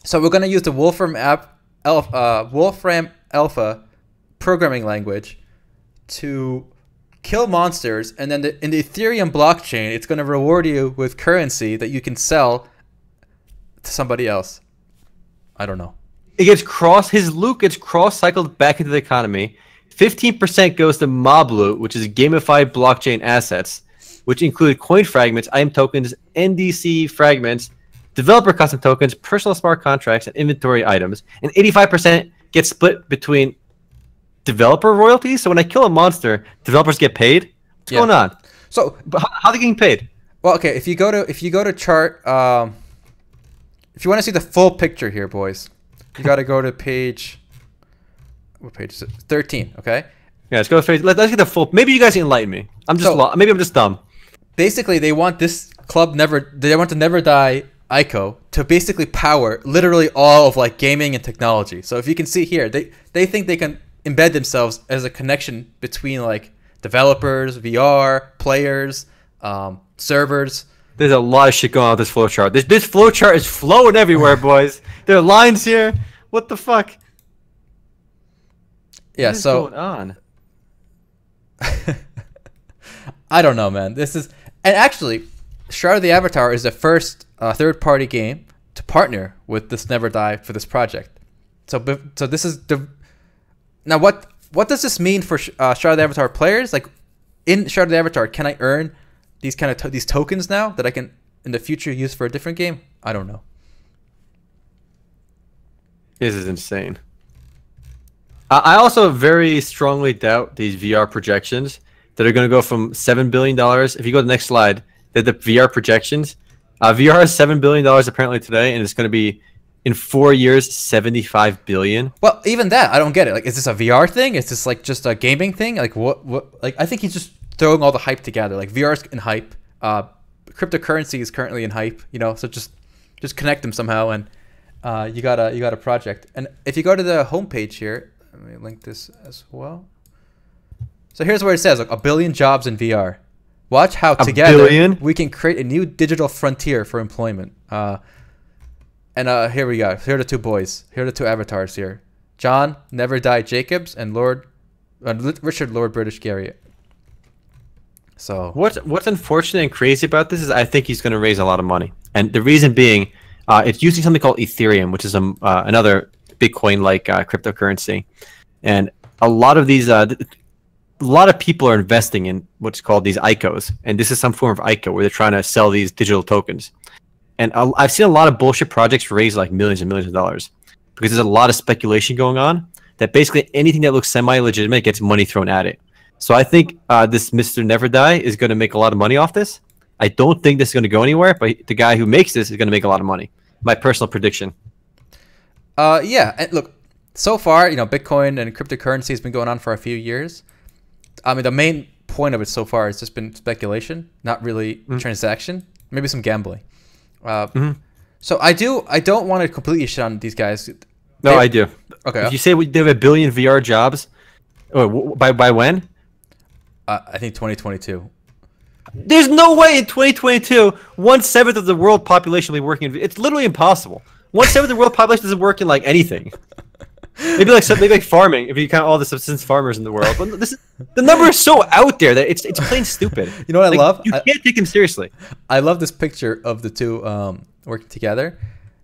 So we're gonna use the Wolfram Alpha programming language to kill monsters, and then in the Ethereum blockchain, it's going to reward you with currency that you can sell to somebody else. I don't know. His loot gets cross-cycled back into the economy. 15% goes to mob loot, which is gamified blockchain assets, which include coin fragments, item tokens, NDC fragments, developer custom tokens, personal smart contracts, and inventory items. And 85% gets split between developer royalties. So when I kill a monster, developers get paid. What's going on? So how are they getting paid? Well, okay, if you go to chart, if you want to see the full picture here, boys, you got to go to page. What page is it? 13. Okay. Yeah, let's go straight. Let's get the full. Maybe you guys can enlighten me. Maybe I'm just dumb. Basically, they want this club They want the Neverdie ICO to basically power literally all of like gaming and technology. So if you can see here, they think they can embed themselves as a connection between like developers, VR, players, servers. There's a lot of shit going on with this flowchart. This flowchart is flowing everywhere, boys. There are lines here. What the fuck? Yeah, what is so going on? I don't know, man. This is, and actually, Shroud of the Avatar is the first third-party game to partner with this Neverdie for this project. So this is the now what does this mean for Shroud of the Avatar players? Like in Shroud of the Avatar, can I earn these kind of these tokens now that I can in the future use for a different game? I don't know. This is insane. I also very strongly doubt these VR projections that are going to go from $7 billion. If you go to the next slide, that the VR projections, VR is $7 billion apparently today, and it's going to be in 4 years, $75 billion. Well, even that, I don't get it. Like, is this a VR thing? Is this like just a gaming thing? Like what, like, I think he's just throwing all the hype together. Like VR's in hype. Cryptocurrency is currently in hype, you know, so just connect them somehow. And you got a project. And if you go to the homepage here, let me link this as well. So here's where it says like 1 billion jobs in VR. Watch how together we can create a new digital frontier for employment. And here we go. Here are the two boys. Here are the two avatars here. John Neverdie Jacobs and Richard Lord British Gariott. So what's unfortunate and crazy about this is I think he's going to raise a lot of money, and the reason being, it's using something called Etherium, which is another Bitcoin-like cryptocurrency, and a lot of these, a lot of people are investing in what's called these ICOs, and this is some form of ICO where they're trying to sell these digital tokens. And I've seen a lot of bullshit projects raise like millions and millions of dollars because there's a lot of speculation going on that basically anything that looks semi-legitimate gets money thrown at it. So I think this Mr. Neverdie is going to make a lot of money off this. I don't think this is going to go anywhere, but the guy who makes this is going to make a lot of money. My personal prediction. Yeah, and look, so far, you know, Bitcoin and cryptocurrency has been going on for a few years. I mean, the main point of it so far has just been speculation, not really transaction, maybe some gambling. So I don't want to completely shit on these guys. No, I do. Okay. If you say they have 1 billion VR jobs, by when? I think 2022. There's no way in 2022 1/7 of the world population will be working. It's literally impossible. 1/7 of the world population doesn't work in like anything. maybe like farming if you count all the subsistence farmers in the world. But the number is so out there that it's plain stupid. You know what I love? You can't take him seriously. I love this picture of the two working together.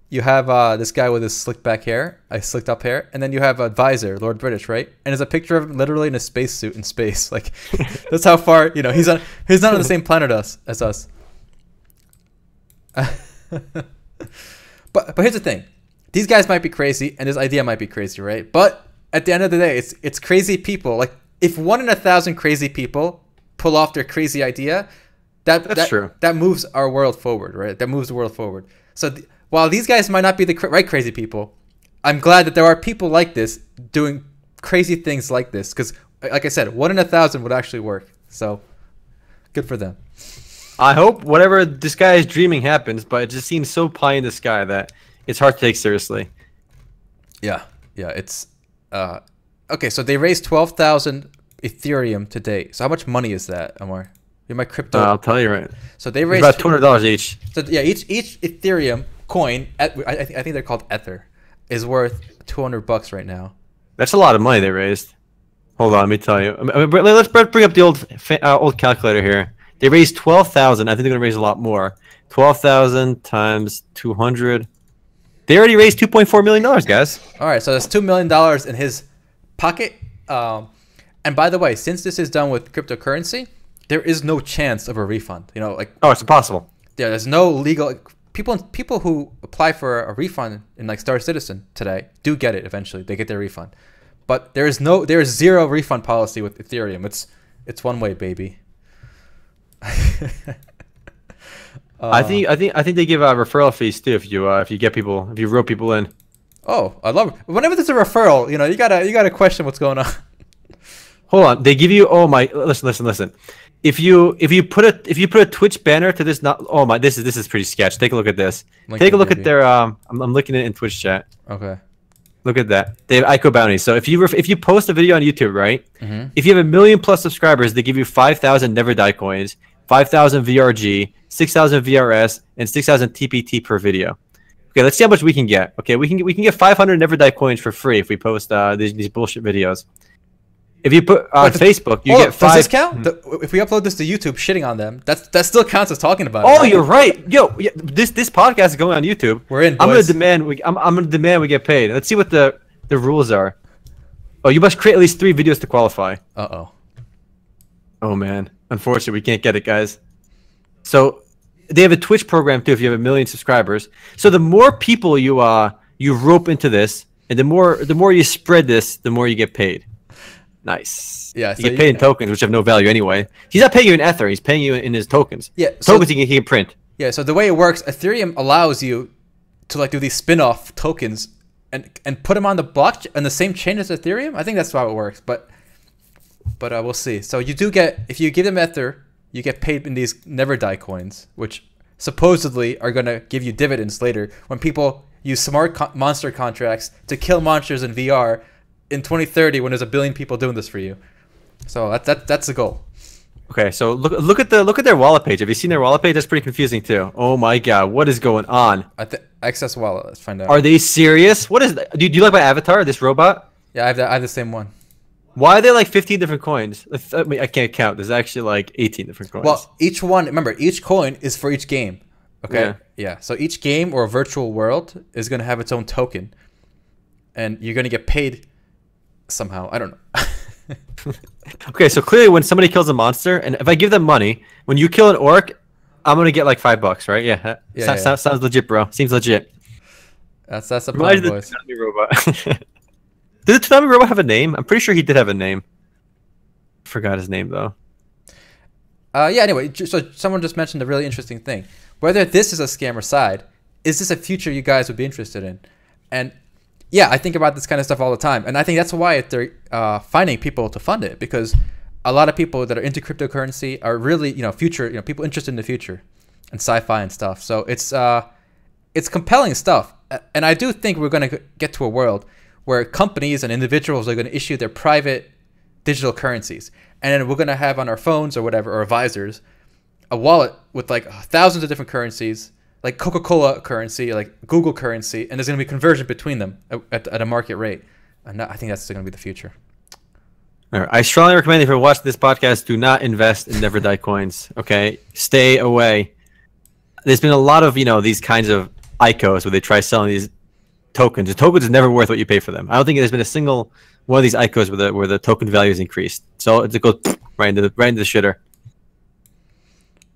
You have this guy with his slicked up hair, and then you have Advisor, Lord British, right? And there's a picture of him literally in a spacesuit in space. Like that's how far, you know, he's not on the same planet as us. But here's the thing. These guys might be crazy, and this idea might be crazy, right? But at the end of the day, it's crazy people. Like if 1 in 1,000 crazy people pull off their crazy idea, that's true. That moves our world forward, right? That moves the world forward. So while these guys might not be the right crazy people, I'm glad that there are people like this doing crazy things like this. Because, like I said, 1 in 1,000 would actually work. So good for them. I hope whatever this guy is dreaming happens, but it just seems so pie in the sky that it's hard to take seriously. Yeah, it's okay. So they raised 12,000 Ethereum to date. So how much money is that, Amar? In my crypto, I'll tell you right. So they raised about $200 each. So yeah, each Ethereum coin, I think they're called Ether, is worth $200 right now. That's a lot of money they raised. Hold on, let me tell you. Let's bring up the old calculator here. They raised 12,000. I think they're gonna raise a lot more. 12,000 times 200. They already raised $2.4 million, guys. All right, so that's $2 million in his pocket. And by the way, since this is done with cryptocurrency, there is no chance of a refund. You know, like it's impossible. Yeah, there's no legal people who apply for a refund in like Star Citizen today do get it eventually. They get their refund, but there is zero refund policy with Ethereum. It's one way, baby. I think they give referral fees too if you get people, if you rope people in. Oh, I love it. Whenever there's a referral, you know, you gotta question what's going on. Hold on, they give you listen. If you put a Twitch banner to this, this is pretty sketch. Take a look at this. Take a look at their I'm looking at it in Twitch chat. Okay. Look at that. They have ICO bounties. So if you post a video on YouTube, right? If you have 1 million plus subscribers, they give you 5,000 Neverdie coins, 5,000 VRG, 6,000 VRS, and 6,000 TPT per video. Okay, let's see how much we can get. Okay, we can get 500 Neverdie coins for free if we post these bullshit videos. If you put on Facebook, you get 5. Does this count? If we upload this to YouTube, shitting on them, that still counts as talking about it. Oh, right? You're right. Yo, this podcast is going on YouTube. We're in. Boys. I'm gonna demand we get paid. Let's see what the rules are. Oh, you must create at least 3 videos to qualify. Uh-oh. Oh man, unfortunately, we can't get it, guys. So they have a Twitch program too. If you have 1 million subscribers, so the more people you rope into this, and the more you spread this, the more you get paid. Nice. Yeah, you get paid in tokens, which have no value anyway. He's not paying you in Ether. He's paying you in his tokens. Yeah, tokens he can print. Yeah. So the way it works, Ethereum allows you to like do these spin-off tokens and put them on the blockchain on the same chain as Ethereum. I think that's how it works. But we'll see. So you do get, if you give them Ether, you get paid in these Neverdie coins, which supposedly are gonna give you dividends later when people use smart monster contracts to kill monsters in VR. In 2030, when there's 1 billion people doing this for you, so that's the goal. Okay, so look at their wallet page. Have you seen their wallet page? That's pretty confusing too. Oh my god, what is going on? Access wallet. Let's find out. Are they serious? What is that? Do you like my avatar? This robot? Yeah, I have the same one. Why are there like 15 different coins? I can't count. There's actually like 18 different coins. Well, each one. Remember, each coin is for each game. Okay. Yeah. So each game or virtual world is gonna have its own token, and you're gonna get paid. Somehow, I don't know. Okay, so clearly when somebody kills a monster, and if I give them money, when you kill an orc, I'm gonna get like $5, right? Yeah. Sounds legit, bro. Seems legit. That's a plan, boys. The Tsunami robot. Did the Tsunami robot have a name? I'm pretty sure he did have a name. Forgot his name though. Yeah. Anyway, so someone just mentioned a really interesting thing. Whether this is a scam or side, is this a future you guys would be interested in? And yeah, I think about this kind of stuff all the time, and I think that's why they're finding people to fund it, because a lot of people that are into cryptocurrency are really, future, people interested in the future and sci-fi and stuff. So it's compelling stuff, and I do think we're going to get to a world where companies and individuals are going to issue their private digital currencies, and then we're going to have on our phones or whatever, or visors, a wallet with like thousands of different currencies. Like Coca-Cola currency, like Google currency, and there's going to be conversion between them at a market rate. And I think that's going to be the future. All right. I strongly recommend if you're watching this podcast, do not invest in Neverdie coins. Okay, stay away. There's been a lot of these kinds of ICOs where they try selling these tokens. The tokens is never worth what you pay for them. I don't think there's been a single one of these ICOs where the token value is increased. So it goes right into the shitter.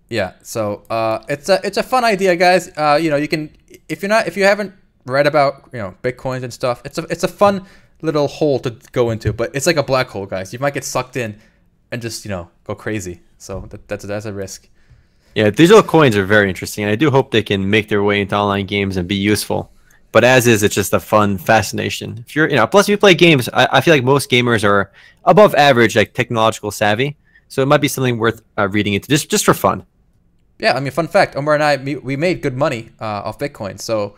Yeah, so it's a fun idea, guys. You can if you haven't read about Bitcoins and stuff, it's a fun little hole to go into, but it's like a black hole, guys. You might get sucked in and just go crazy. So that's a risk. Yeah, digital coins are very interesting, and I do hope they can make their way into online games and be useful. But as is, it's just a fun fascination. If you're plus if you play games, I feel like most gamers are above average, like technological savvy. So it might be something worth reading into just for fun. Yeah, I mean, fun fact, Omar and I, we made good money off Bitcoin. So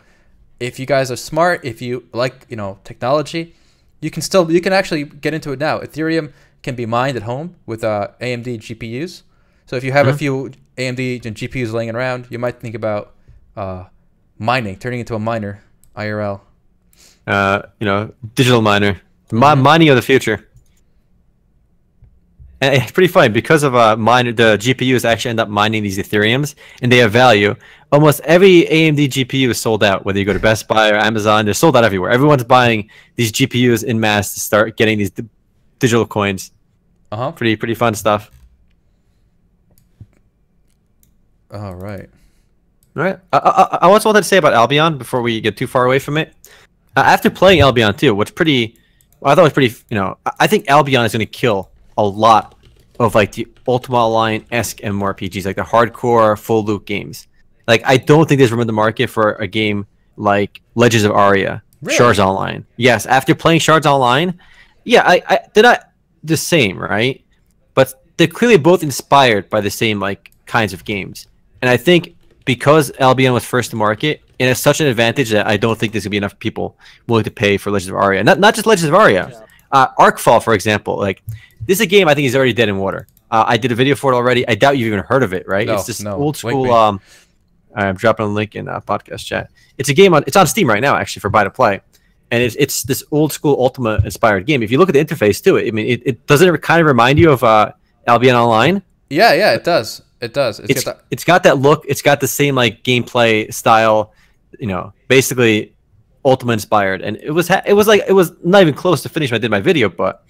if you guys are smart, if you like, technology, you can actually get into it now. Ethereum can be mined at home with AMD GPUs. So if you have a few AMD and GPUs laying around, you might think about mining, turning into a miner, IRL. Digital miner, mining of the future. And it's pretty funny because of the GPUs actually end up mining these Ethereums, and they have value. Almost every AMD GPU is sold out. Whether you go to Best Buy or Amazon, they're sold out everywhere. Everyone's buying these GPUs in mass to start getting these digital coins. Pretty fun stuff. All right. All right. I also wanted to say about Albion before we get too far away from it. After playing Albion too, I thought was pretty. I think Albion is going to kill a lot of like the Ultima Online-esque MMORPGs, like the hardcore full loop games. Like I don't think there's room in the market for a game like Legends of Aria, really? Shards Online. Yes, after playing Shards Online, yeah, they're not the same, right? But they're clearly both inspired by the same like kinds of games. And I think because Albion was first to market, it has such an advantage that I don't think there's gonna be enough people willing to pay for Legends of Aria. Not just Legends of Aria. Arcfall, for example, like this is a game I think is already dead in water. I did a video for it already. I doubt you've even heard of it, right? No, it's this no. old school I'm dropping a link in podcast chat. It's a game it's on Steam right now actually for buy to play, and it's this old school Ultima inspired game. If you look at the interface to it, I mean, it doesn't it kind of remind you of Albion Online. Yeah, it does. It does. It's got that look. It's got the same like gameplay style, basically Ultima inspired. And it was not even close to finish when I did my video. But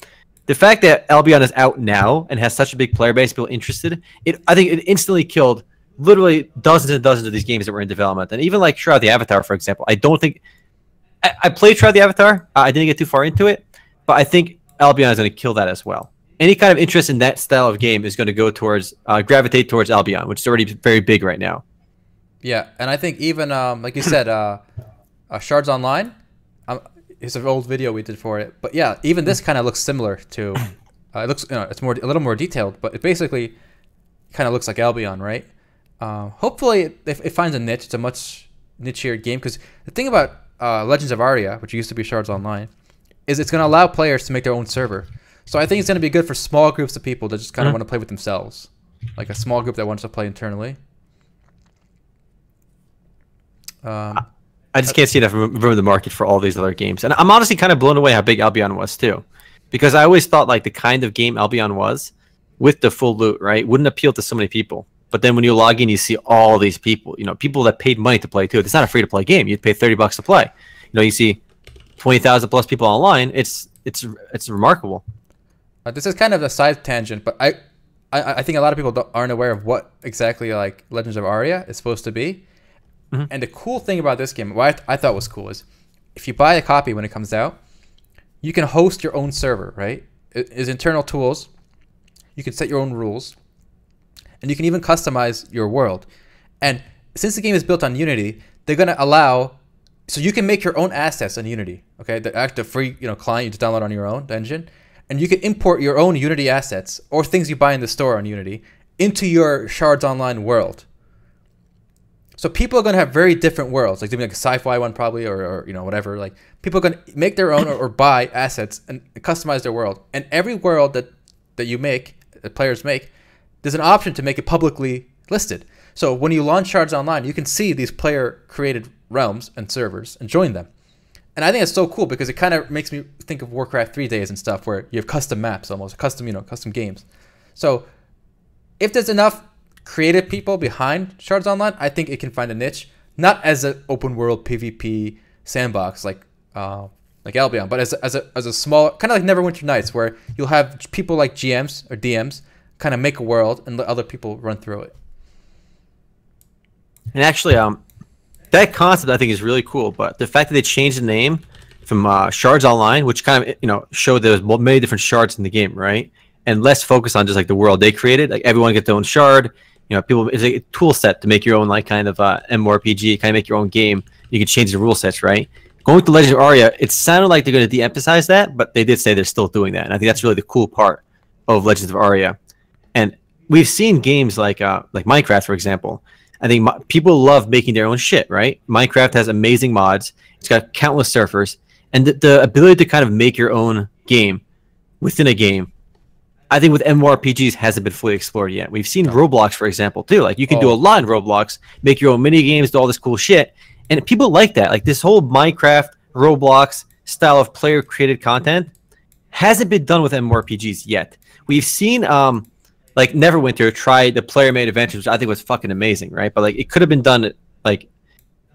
the fact that Albion is out now and has such a big player base, people interested, I think it instantly killed literally dozens and dozens of these games that were in development. And even like Shroud the Avatar, for example, I don't think I played Shroud the Avatar. I didn't get too far into it, but I think Albion is going to kill that as well. Any kind of interest in that style of game is going to go towards gravitate towards Albion, which is already very big right now. Yeah, and I think even like you said, Shards Online, it's an old video we did for it. But yeah, even this kind of looks similar to. It looks it's a little more detailed, but it basically kind of looks like Albion, right? Hopefully, it finds a niche. It's a much nichier game because the thing about Legends of Aria, which used to be Shards Online, is it's going to allow players to make their own server. So I think it's going to be good for small groups of people that just kind of want to play with themselves. Like a small group that wants to play internally. I just can't see enough room in the market for all these other games. And I'm honestly kind of blown away how big Albion was too. Because I always thought like the kind of game Albion was, with the full loot, right, wouldn't appeal to so many people. But then when you log in, you see all these people, people that paid money to play too. It's not a free-to-play game. You'd pay $30 to play. You see 20,000 plus people online. It's remarkable. This is kind of a side tangent, but I think a lot of people aren't aware of what exactly like Legends of Aria is supposed to be. Mm-hmm. And the cool thing about this game, what I thought was cool, is if you buy a copy when it comes out, you can host your own server, right? It is internal tools. You can set your own rules. And you can even customize your world. And since the game is built on Unity, they're going to allow... So you can make your own assets in Unity, okay? The free client you just download on your own, the engine. And you can import your own Unity assets or things you buy in the store on Unity into your Shards Online world. So people are going to have very different worlds, like a sci-fi one probably, or whatever. Like people are going to make their own or buy assets and customize their world. And every world that you make, that players make, there's an option to make it publicly listed. So when you launch Shards Online, you can see these player-created realms and servers and join them. And I think it's so cool because it kind of makes me think of Warcraft 3 days and stuff where you have custom maps almost, custom games. So if there's enough creative people behind Shards Online, I think it can find a niche, not as an open world PvP sandbox like Albion, but as a small, kind of like Neverwinter Nights, where you'll have people like GMs or DMs kind of make a world and let other people run through it. And actually, that concept I think is really cool, but the fact that they changed the name from Shards Online, which kind of showed there's many different shards in the game, right? And less focus on just like the world they created. Like everyone gets their own shard. People, it's a tool set to make your own like kind of MMORPG, kind of make your own game. You can change the rule sets, right? Going to Legends of Aria, it sounded like they're going to de-emphasize that, but they did say they're still doing that, and I think that's really the cool part of Legends of Aria. And we've seen games like Minecraft, for example. I think people love making their own shit, right? Minecraft has amazing mods. It's got countless surfers. And the ability to kind of make your own game within a game, I think with MMORPGs hasn't been fully explored yet. We've seen Roblox, for example, too. Like you can do a lot in Roblox, make your own mini games, do all this cool shit. And people like that. Like this whole Minecraft, Roblox style of player-created content hasn't been done with MMORPGs yet. We've seen... like Neverwinter tried the player-made adventures, which I think was fucking amazing, right? But like it could have been done like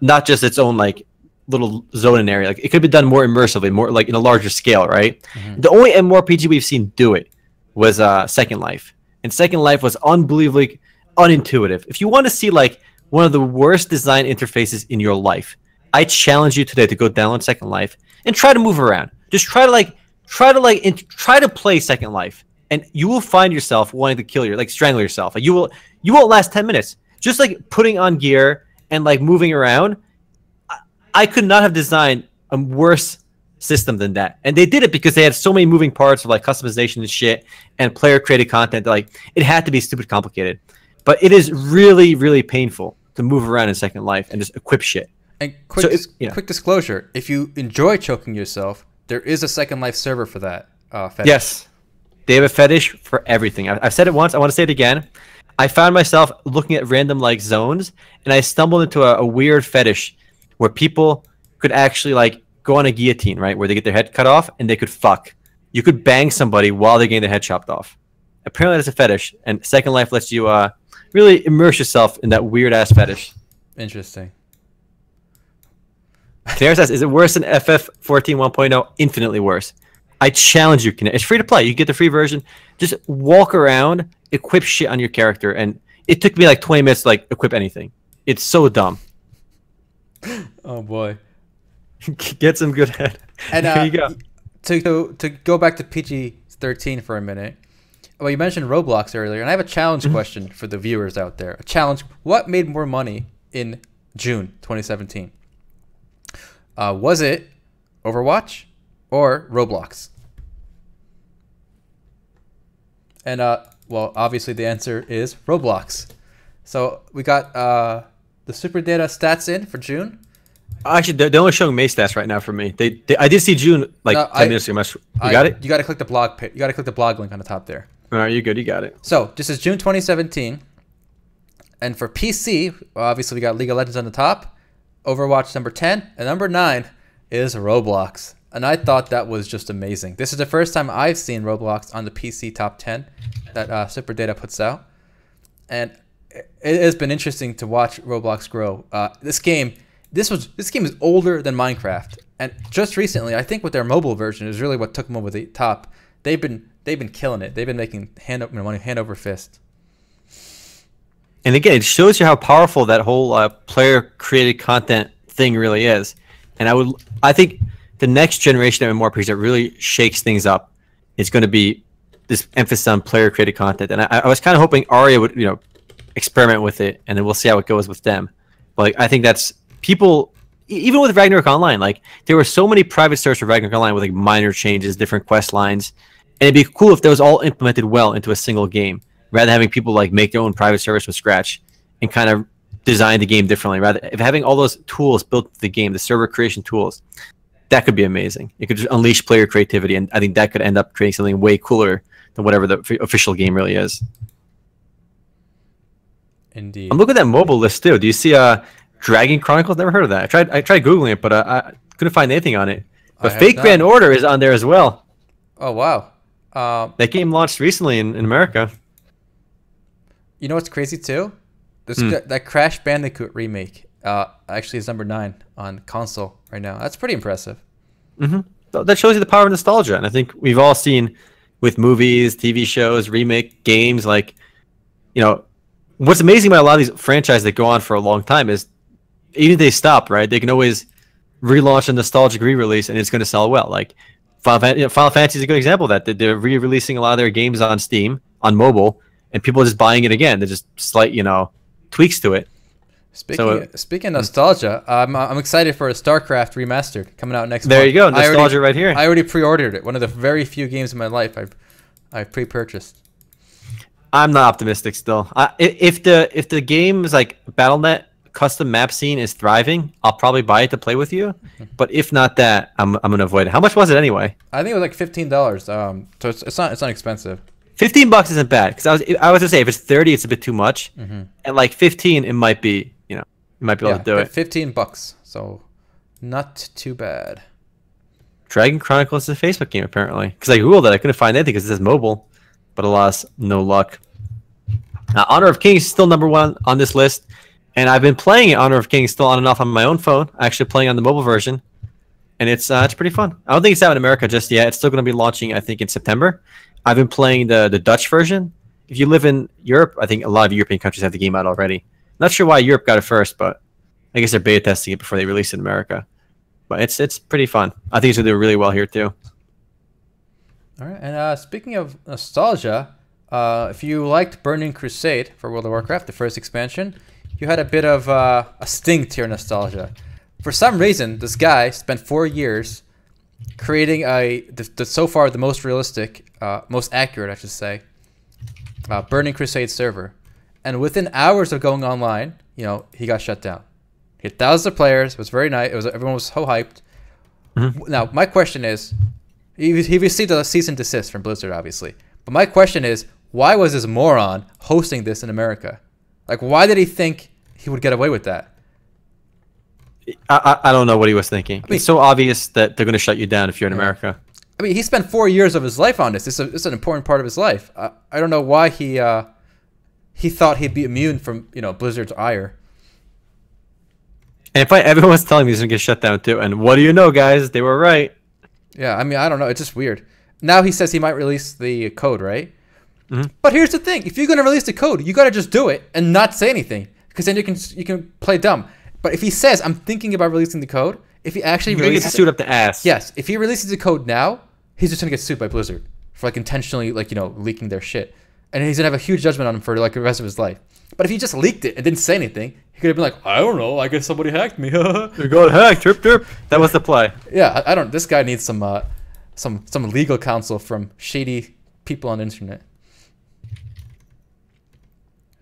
not just its own like little zone and area. Like it could have been done more immersively, more like in a larger scale, right? Mm-hmm. The only MMORPG we've seen do it was Second Life, and Second Life was unbelievably unintuitive. If you want to see like one of the worst design interfaces in your life, I challenge you today to go download Second Life and try to move around. Just try to play Second Life. And you will find yourself wanting to kill strangle yourself. Like you won't last 10 minutes. Just like putting on gear and like moving around. I could not have designed a worse system than that. And they did it because they had so many moving parts of like customization and shit and player created content. Like it had to be stupid complicated. But it is really, really painful to move around in Second Life and just equip shit. And quick disclosure, if you enjoy choking yourself, there is a Second Life server for that fetish. Yes. They have a fetish for everything. I've said it once. I want to say it again. I found myself looking at random like zones, and I stumbled into a weird fetish where people could actually like go on a guillotine, right, where they get their head cut off and they could fuck. You could bang somebody while they're getting their head chopped off. Apparently, that's a fetish, and Second Life lets you really immerse yourself in that weird ass fetish. Interesting. Canary says, "Is it worse than FF 14 1.0? Infinitely worse. I challenge you, Canary. It's free to play. You get the free version. Just walk around, equip shit on your character, and it took me like 20 minutes to like equip anything. It's so dumb." Oh boy. Get some good head. And there you go. To go back to PG-13 for a minute. Well, you mentioned Roblox earlier, and I have a challenge question for the viewers out there. A challenge: what made more money in June 2017? Was it Overwatch or Roblox? And well, obviously the answer is Roblox. So we got the super data stats in for June. Actually, they're only showing May stats right now for me. I did see June like 10 minutes ago. You got it? You got to click the blog. You got to click the blog link on the top there. All right, you're good. You got it. So this is June 2017, and for PC, obviously we got League of Legends on the top, Overwatch number 10, and number 9 is Roblox. And I thought that was just amazing. This is the first time I've seen Roblox on the PC top 10 that Super Data puts out, and it has been interesting to watch Roblox grow. This game is older than Minecraft, and just recently, I think with their mobile version is really what took them over the top. They've been killing it. They've been making money hand over fist. And again, it shows you how powerful that whole player-created content thing really is. And I think the next generation of MMORPGs that really shakes things up is going to be this emphasis on player-created content. And I was kind of hoping Aria would, experiment with it, and then we'll see how it goes with them. But like, I think that's people, even with Ragnarok Online, like there were so many private servers for Ragnarok Online with like minor changes, different quest lines, and it'd be cool if those all implemented well into a single game, rather than having people like make their own private servers from scratch and kind of design the game differently. Rather, if having all those tools built into the game, the server creation tools, that could be amazing. It could just unleash player creativity, and I think that could end up creating something way cooler than whatever the official game really is. Indeed. I'm looking at that mobile list too. Do you see Dragon Chronicles? Never heard of that. I tried googling it, but I couldn't find anything on it. But Fate Grand Order is on there as well. Oh wow. That game launched recently in America. You know what's crazy too? That Crash Bandicoot remake actually is number 9 on console right now. That's pretty impressive. Mm-hmm. That shows you the power of nostalgia, and I think we've all seen with movies, TV shows, remake games. Like, what's amazing about a lot of these franchises that go on for a long time is even if they stop, right, they can always relaunch a nostalgic re-release, and it's going to sell well. Like Final Fantasy is a good example of that. They're re-releasing a lot of their games on Steam, on mobile, and people are just buying it again. They're just slight, tweaks to it. Speaking of nostalgia, I'm excited for a StarCraft remastered coming out next month. There you go, nostalgia right here. I already pre-ordered it. One of the very few games in my life I've pre-purchased. I'm not optimistic still. If the game is like BattleNet custom map scene is thriving, I'll probably buy it to play with you. But if not that, I'm gonna avoid it. How much was it anyway? I think it was like $15. So it's not expensive. $15 isn't bad, because I was gonna say if it's 30, it's a bit too much. And like 15, it might be you might be able to do it. $15, so not too bad. Dragon Chronicles is a Facebook game apparently, because I googled it, I couldn't find anything because it says mobile, but alas, no luck. Honor of Kings is still number 1 on this list, and I've been playing it, Honor of Kings, still on and off on my own phone. Actually playing on the mobile version, and it's pretty fun. I don't think it's out in America just yet. It's still going to be launching, I think, in September. I've been playing the Dutch version. If you live in Europe, I think a lot of European countries have the game out already. Not sure why Europe got it first, but I guess they're beta testing it before they release it in America. But it's pretty fun. I think it's going to do really well here too. All right, and speaking of nostalgia, if you liked Burning Crusade for World of Warcraft, the first expansion, you had a bit of a sting to your nostalgia. For some reason, this guy spent 4 years creating so far the most realistic, most accurate, I should say, Burning Crusade server. And within hours of going online, he got shut down. He had thousands of players. It was very nice. Everyone was so hyped. Now, my question is, he received a cease and desist from Blizzard, obviously. But my question is, why was this moron hosting this in America? Like, why did he think he would get away with that? I don't know what he was thinking. I mean, it's so obvious that they're going to shut you down if you're in America. I mean, he spent 4 years of his life on this. It's an important part of his life. I don't know why he thought he'd be immune from, you know, Blizzard's ire. And if everyone's telling me he's going to get shut down too, and what do you know, guys? They were right. Yeah, I mean, I don't know. It's just weird. Now he says he might release the code, right? Mm-hmm. But here's the thing: if you're going to release the code, you got to just do it and not say anything, because then you can play dumb. But if he says, I'm thinking about releasing the code, if he actually releases sued up the ass. Yes, if he releases the code now, he's just going to get sued by Blizzard for like intentionally, like, you know, leaking their shit. And he's going to have a huge judgment on him for like the rest of his life. But if he just leaked it and didn't say anything, he could have been like, I don't know, I guess somebody hacked me. You got hacked, trip trip. That was the play. Yeah, I don't, this guy needs some legal counsel from shady people on the internet.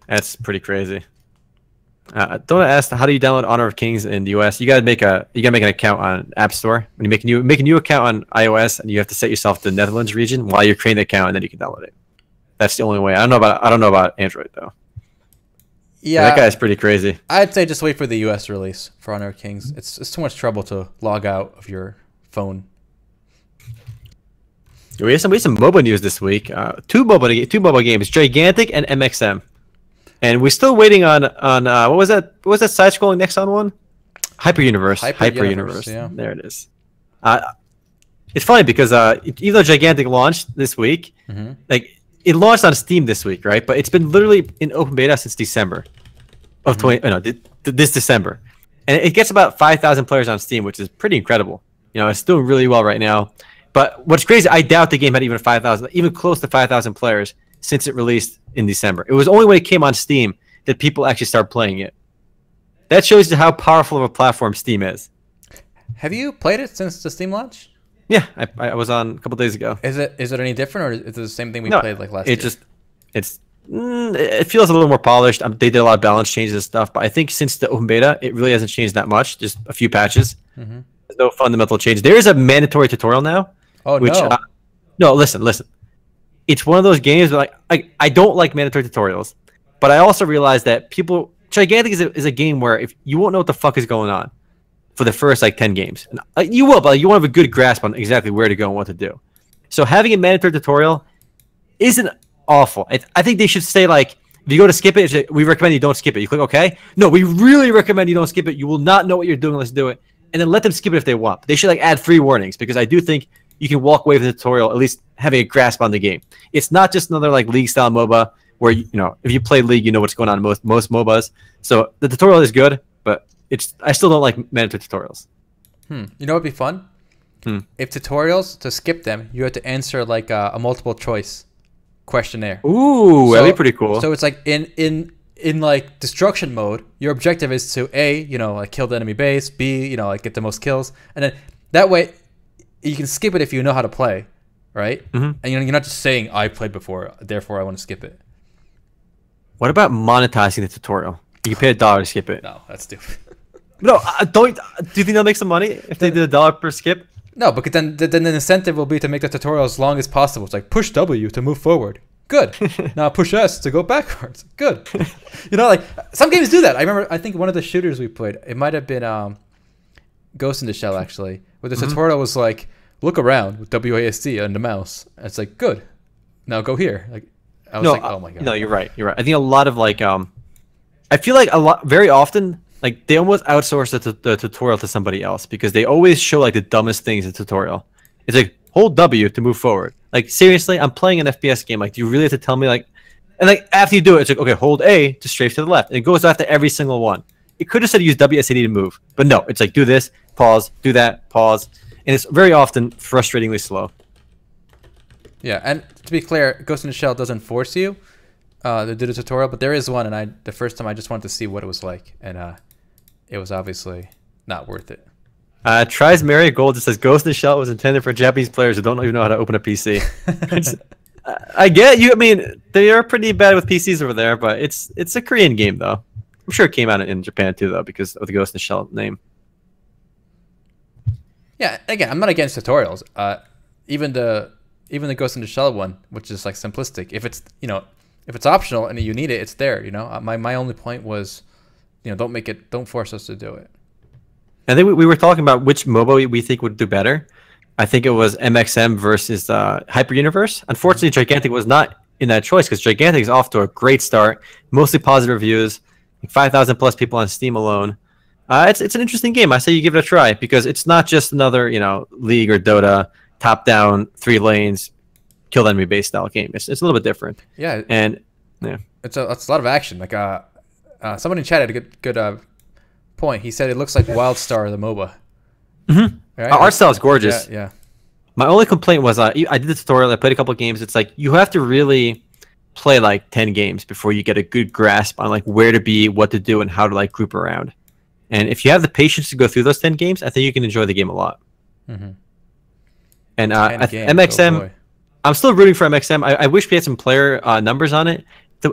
That's pretty crazy. Don't ask how do you download Honor of Kings in the US. You gotta make an account on App Store. When you make a new account on iOS, and you have to set yourself to the Netherlands region while you're creating the account, and then you can download it. That's the only way. I don't know about Android though. Yeah, that guy's pretty crazy. I'd say just wait for the US release for Honor of Kings. It's too much trouble to log out of your phone. We have some mobile news this week. Two mobile games, Gigantic and MXM. And we're still waiting on what was that? What was that side-scrolling Nexon one? Hyper Universe. Yeah. There it is. It's funny because even though Gigantic launched this week, like it launched on Steam this week, right? But it's been literally in open beta since December of this December, and it gets about 5,000 players on Steam, which is pretty incredible. You know, it's doing really well right now. But what's crazy, I doubt the game had even 5,000, even close to 5,000 players since it released in December. It was only when it came on Steam that people actually started playing it. That shows you how powerful of a platform Steam is. Have you played it since the Steam launch? Yeah, I was on a couple days ago. Is it any different, or is it the same thing we played like last year? It feels a little more polished. They did a lot of balance changes and stuff, but I think since the open beta, it really hasn't changed that much. Just a few patches. There's no fundamental change. There is a mandatory tutorial now. Oh, no. No, listen. It's one of those games where I don't like mandatory tutorials, but I also realize that Gigantic is a game where if you won't know what the fuck is going on for the first 10 games. And, you will, but you won't have a good grasp on exactly where to go and what to do. So having a mandatory tutorial isn't awful. I think they should say if you go to skip it, we recommend you don't skip it. You click OK. No, we really recommend you don't skip it. You will not know what you're doing. Let's do it. And then let them skip it if they want. They should add 3 warnings, because I do think you can walk away from the tutorial at least having a grasp on the game. It's not just another League style MOBA where if you play League, you know what's going on in most MOBAs. So the tutorial is good, but I still don't like mandatory tutorials. You know what'd be fun? If tutorials, to skip them, you have to answer a multiple choice questionnaire. Ooh, that'd be pretty cool. So it's in destruction mode, your objective is to A, kill the enemy base, B, get the most kills, and then that way you can skip it if you know how to play, right? And you're not just saying I played before, therefore I want to skip it. What about monetizing the tutorial? You can pay $1 to skip it. No, that's stupid. No, do you think they'll make some money if they did $1 per skip? No, because then the incentive will be to make the tutorial as long as possible. It's push W to move forward. Good. Now push S to go backwards. Good. Some games do that. I think one of the shooters we played, it might have been Ghost in the Shell, actually, where the tutorial was look around with WASD and the mouse. And it's good. Now go here. I was oh my god. No, you're right. I think a lot of I feel very often they almost outsource the tutorial to somebody else, because they always show the dumbest things in the tutorial. It's hold W to move forward. Seriously, I'm playing an FPS game. Do you really have to tell me and after you do it, it's okay, hold A to strafe to the left. And it goes after every single one. It could have said use WSD to move, but no, it's do this, pause, do that, pause. And it's very often frustratingly slow. Yeah, and to be clear, Ghost in the Shell doesn't force you to do the tutorial, but there is one, and the first time I just wanted to see what it was like, and it was obviously not worth it. Tries Marigold just says Ghost in the Shell was intended for Japanese players who don't even know how to open a PC. I get you. I mean, they are pretty bad with PCs over there, but it's a Korean game though. I'm sure it came out in Japan too though, because of the Ghost in the Shell name. Yeah, again, I'm not against tutorials. Even even the Ghost in the Shell one, which is like simplistic. If it's if it's optional and you need it, it's there. My only point was, don't force us to do it. I think we were talking about which MOBA we think would do better. I think it was MXM versus Hyper Universe. Unfortunately, Gigantic was not in that choice because Gigantic is off to a great start, mostly positive reviews, like 5,000 plus people on Steam alone. It's an interesting game. I say you give it a try because it's not just another League or Dota top down 3 lanes kill enemy based style game. It's a little bit different. Yeah, and yeah, it's a lot of action. Like someone in chat had a good point. He said it looks like WildStar, the MOBA. Mm-hmm. Right? Art style is gorgeous. Yeah. My only complaint was I did the tutorial. I played a couple of games. It's like you have to really play like 10 games before you get a good grasp on like where to be, what to do, and how to like group around. And if you have the patience to go through those 10 games, I think you can enjoy the game a lot. Mm-hmm. And MXM, I'm still rooting for MXM. I wish we had some player numbers on it.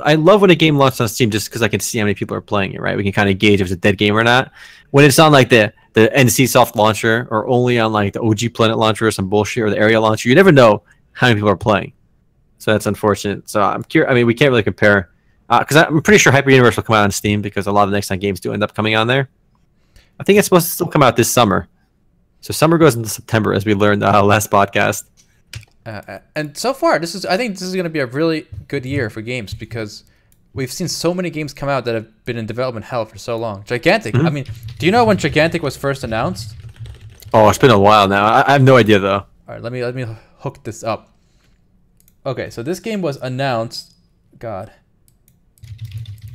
I love when a game launches on Steam just because I can see how many people are playing it, right? We can kind of gauge if it's a dead game or not. When it's on like the NCSoft launcher or only on like the OG Planet launcher or some bullshit or the Aria launcher, you never know how many people are playing. So that's unfortunate. So I'm curious. I mean, we can't really compare because I'm pretty sure Hyper Universe will come out on Steam because a lot of the next time games do end up coming on there. I think it's supposed to still come out this summer. So summer goes into September, as we learned last podcast. And so far, I think this is going to be a really good year for games because we've seen so many games come out that have been in development hell for so long. Gigantic. Mm-hmm. I mean, do you know when Gigantic was first announced? Oh, it's been a while now. I have no idea though. All right, let me hook this up. Okay, so this game was announced, in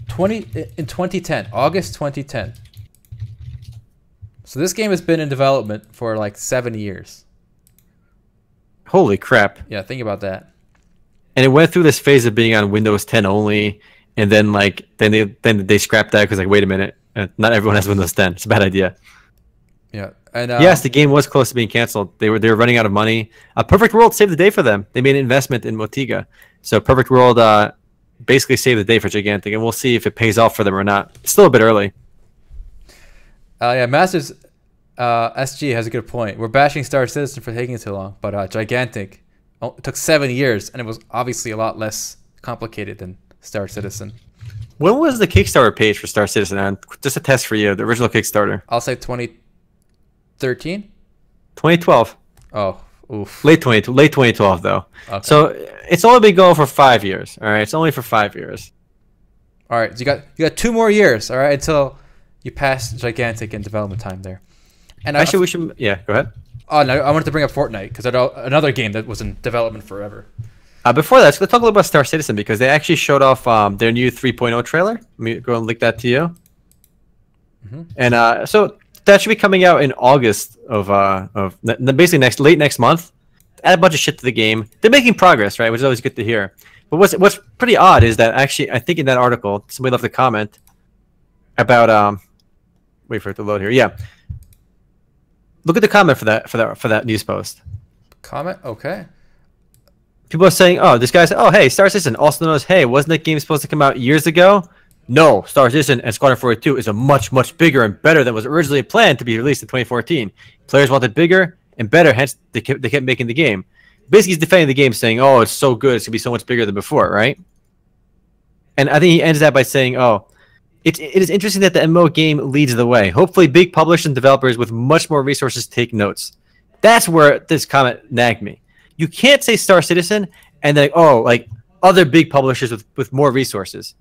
2010, August 2010. So this game has been in development for like 7 years. Holy crap. Yeah, think about that. And it went through this phase of being on Windows 10 only, and then they scrapped that because like, wait a minute, not everyone has Windows 10. It's a bad idea. Yeah, and yes, the game was close to being canceled. They were running out of money. Perfect World saved the day for them. They made an investment in Motiga, so Perfect World basically saved the day for Gigantic, and we'll see if it pays off for them or not. It's still a bit early. Yeah, Masters SG has a good point. We're bashing Star Citizen for taking too long, but Gigantic it took 7 years, and it was obviously a lot less complicated than Star Citizen. When was the Kickstarter page for Star Citizen? And just a test for you, the original Kickstarter. I'll say 2013? 2012. Oh, oof. Late 2012, though. Okay. So it's only been going for 5 years. All right, it's only for 5 years. All right, so you got 2 more years. All right, until you pass Gigantic in development time there. And actually, we should. Yeah, go ahead. Oh no, I wanted to bring up Fortnite because another game that was in development forever. Before that, let's talk a little about Star Citizen because they actually showed off their new 3.0 trailer. Let me go and link that to you. Mm-hmm. And so that should be coming out in August of basically late next month. Add a bunch of shit to the game. They're making progress, right? Which is always good to hear. But what's pretty odd is that actually I think in that article somebody left a comment about wait for it to load here. Yeah. Look at the comment for that news post. Comment? Okay. People are saying, oh, this guy said, oh, hey, Star Citizen also knows, hey, wasn't that game supposed to come out years ago? No, Star Citizen and Squadron 42 is a much, much bigger and better than was originally planned to be released in 2014. Players wanted bigger and better, hence they kept making the game. Basically, he's defending the game, saying, oh, it's so good, it's going to be so much bigger than before, right? And I think he ends that by saying, oh, it is interesting that the MMO game leads the way. Hopefully, big publishers and developers with much more resources take notes. That's where this comment nagged me. You can't say Star Citizen and then, oh, like other big publishers with more resources.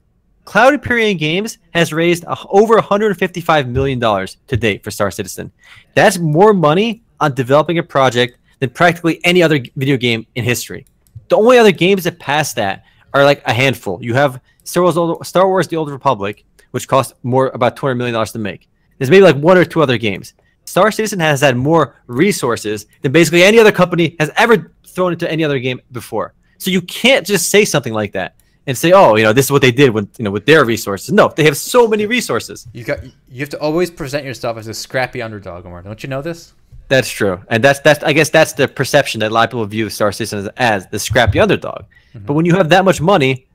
Cloud Imperium Games has raised over $155 million to date for Star Citizen. That's more money on developing a project than practically any other video game in history. The only other games that pass that are like a handful. You have Star Wars The Old Republic, which cost about $200 million to make. There's maybe like 1 or 2 other games. Star Citizen has had more resources than basically any other company has ever thrown into any other game before. So you can't just say something like that and say, oh, this is what they did with their resources. No, they have so many resources. You have to always present yourself as a scrappy underdog, Omar. Don't you know this? That's true. And I guess that's the perception that a lot of people view Star Citizen as the scrappy underdog. Mm-hmm. But when you have that much money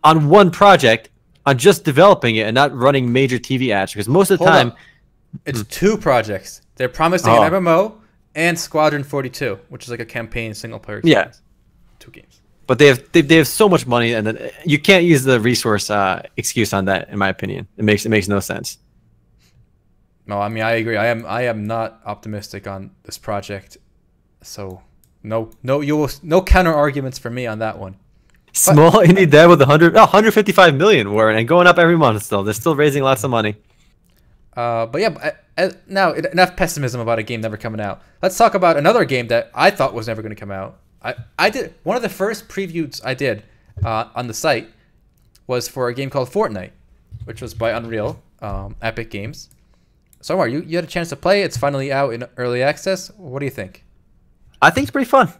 on one project, on just developing it and not running major TV ads, because most of the time it's 2 projects. They're promising an MMO and Squadron 42, which is like a campaign single player experience. But they have so much money, and then you can't use the resource excuse on that. In my opinion, it makes no sense. No, I mean I agree. I am not optimistic on this project, so no counter arguments for me on that one. Small indie dev with 155 million, Warren, and going up every month still. They're still raising lots of money. But yeah, now enough pessimism about a game never coming out. Let's talk about another game that I thought was never going to come out. I did one of the first previews I did on the site was for a game called Fortnite, which was by Unreal, Epic Games. So, Omar, you had a chance to play. It's finally out in early access. What do you think? I think it's pretty fun.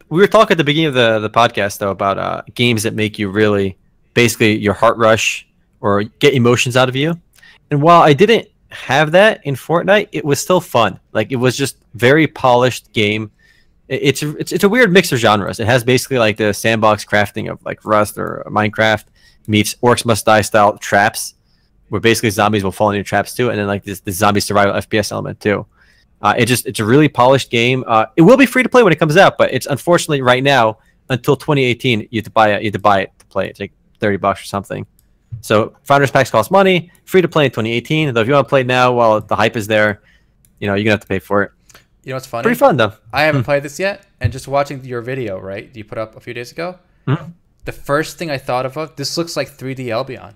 We were talking at the beginning of the podcast though about games that make you really, basically, your heart rush or get emotions out of you. And while I didn't have that in Fortnite, it was still fun. Like, it was just very polished game. It's a weird mix of genres. It has basically like the sandbox crafting of like Rust or Minecraft meets Orcs Must Die style traps, where basically zombies will fall into your traps too, and then like this zombie survival FPS element too. It's a really polished game. It will be free to play when it comes out, but it's unfortunately right now until 2018 you have to buy it to play it. It's like $30 or something. So Founders Packs cost money, free to play in 2018. Though if you want to play now while the hype is there, you're gonna have to pay for it. You know what's funny? Pretty fun though. I haven't played this yet, and just watching your video, right? You put up a few days ago. Mm-hmm. The first thing I thought of this looks like 3D Albion.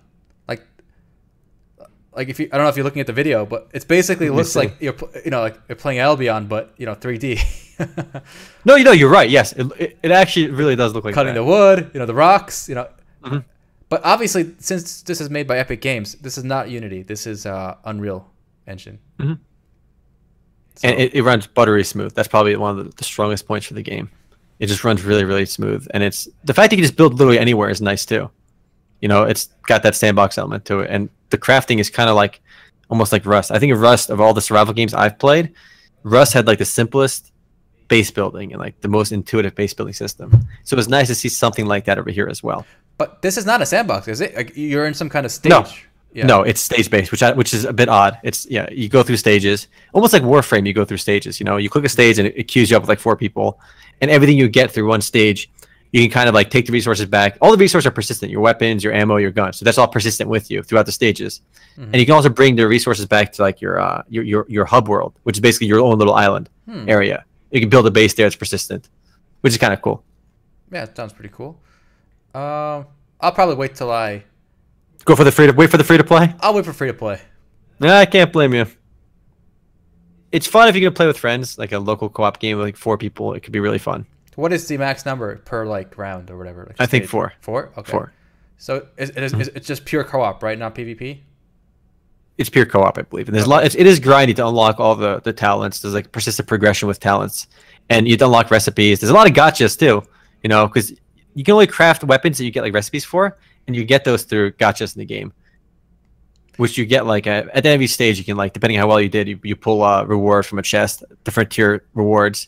Like if you, I don't know if you're looking at the video, but it's basically looks like you're playing Albion, but 3D. No, you're right. Yes, it actually really does look like cutting that. the wood, the rocks, Mm-hmm. But obviously, since this is made by Epic Games, this is not Unity. This is Unreal Engine. Mm-hmm. So, and it runs buttery smooth. That's probably one of the strongest points for the game. It just runs really, really smooth, and it's the fact that you can just build literally anywhere is nice too. It's got that sandbox element to it, and the crafting is kind of like almost like Rust. I think of Rust, of all the survival games I've played, Rust had like the simplest base building and like the most intuitive base building system. So it was nice to see something like that over here as well. But this is not a sandbox, is it? Like, you're in some kind of stage. No. Yeah. No, it's stage based, which is a bit odd. It's you go through stages, almost like Warframe. You go through stages. You click a stage and it queues you up with like 4 people, and everything you get through one stage, you can kind of like take the resources back. All the resources are persistent: your weapons, your ammo, your guns. So that's all persistent with you throughout the stages. Mm-hmm. And you can also bring the resources back to like your hub world, which is basically your own little island area. You can build a base there that's persistent, which is kind of cool. Yeah, it sounds pretty cool. I'll probably wait till I wait for the free to play. I'll wait for free to play. Nah, I can't blame you. It's fun if you're gonna play with friends, like a local co-op game with like 4 people. It could be really fun. What is the max number per like round or whatever? Like I think 4. 4? Okay. 4. So it's just pure co-op, right? Not PvP? It's pure co-op, I believe. And there's a lot. It is grindy to unlock all the talents. There's like persistent progression with talents, and you unlock recipes. There's a lot of gotchas too, because you can only craft weapons that you get like recipes for, and you get those through gotchas in the game, which you get like at the end of every stage. You can like, depending on how well you did, you pull a reward from a chest, different tier rewards,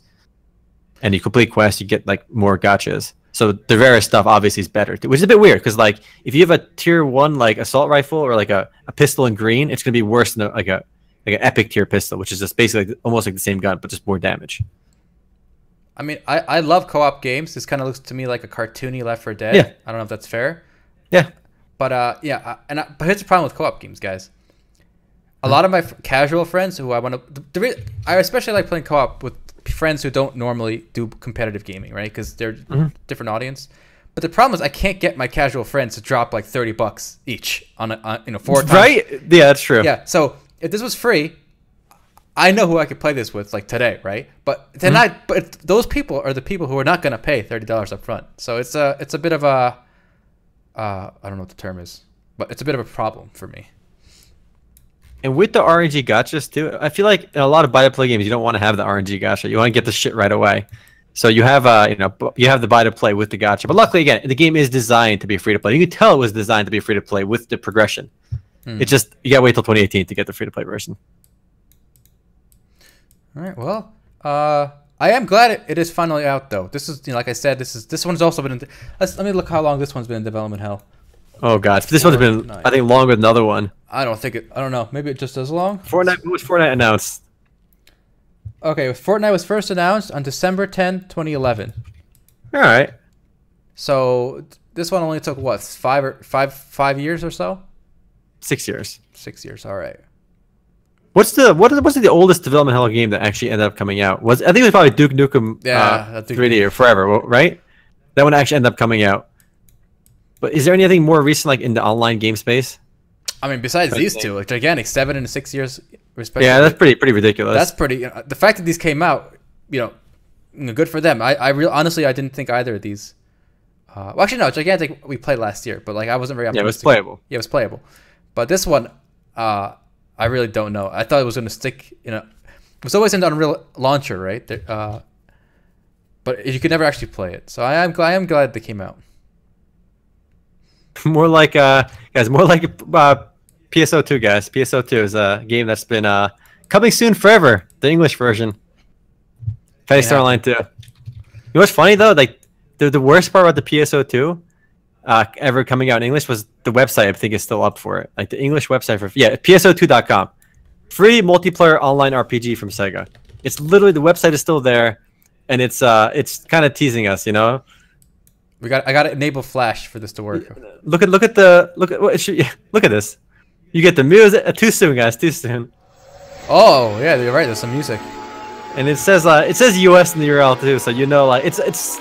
and you complete quests, you get like more gotchas. So the rarest stuff obviously is better, which is a bit weird because like if you have a tier 1 like assault rifle or like a pistol in green, it's gonna be worse than like an epic tier pistol, which is just basically almost like the same gun but just more damage. I mean, I love co-op games. This kind of looks to me like a cartoony Left 4 Dead. Yeah. I don't know if that's fair. Yeah. But but here's the problem with co-op games, guys. A lot of my casual friends who I I especially like playing co-op with friends who don't normally do competitive gaming, right? Because they're different audience. But the problem is I can't get my casual friends to drop like $30 each on 4 times. Right? Yeah, that's true. Yeah. So if this was free, I know who I could play this with like today, right? But but those people are the people who are not going to pay $30 up front. So it's a bit of a I don't know what the term is, but it's a bit of a problem for me. And with the RNG gotchas too, I feel like in a lot of buy-to-play games, you don't want to have the RNG gotcha. You want to get the shit right away. So you have you have the buy-to-play with the gotcha. But luckily, again, the game is designed to be free-to-play. You can tell it was designed to be free-to-play with the progression. It's just you gotta wait till 2018 to get the free-to-play version. All right. Well, I am glad it is finally out, though. This is, like I said, this one's also been. Let me look how long this one's been in development hell. Oh god, this one's been I think longer than the other one. I don't know. Maybe it just as long. Fortnite. When was Fortnite announced? Okay, Fortnite was first announced on December 10, 2011. All right. So this one only took what, 5 years or so? 6 years. 6 years. All right. What's the oldest development hell game that actually ended up coming out? I think it was probably Duke Nukem 3D or Forever, right? That one actually ended up coming out. But is there anything more recent, like in the online game space? I mean, besides these two, like gigantic 7 and 6 years respectively. Yeah, that's pretty ridiculous. That's pretty. The fact that these came out, good for them. Honestly, I didn't think either of these. Well, actually, no, gigantic we played last year, but like I wasn't very optimistic. Yeah, it was playable. Yeah, it was playable. But this one, I really don't know. I thought it was going to stick. It was always an Unreal launcher, right? But you could never actually play it. So I am glad they came out. More like PSO2, guys. PSO2 is a game that's been coming soon forever. The English version. Penalties Online 2. You know what's funny though? Like the worst part about the PSO2 ever coming out in English was the website. I think is still up for it. Like the English website for PSO2.com. Free multiplayer online RPG from Sega. It's literally the website is still there, and it's kind of teasing us, I gotta enable Flash for this to work. Look at this. You get the music. Too soon, guys. Too soon. Oh yeah, you're right. There's some music. And it says US in the URL too, so it's.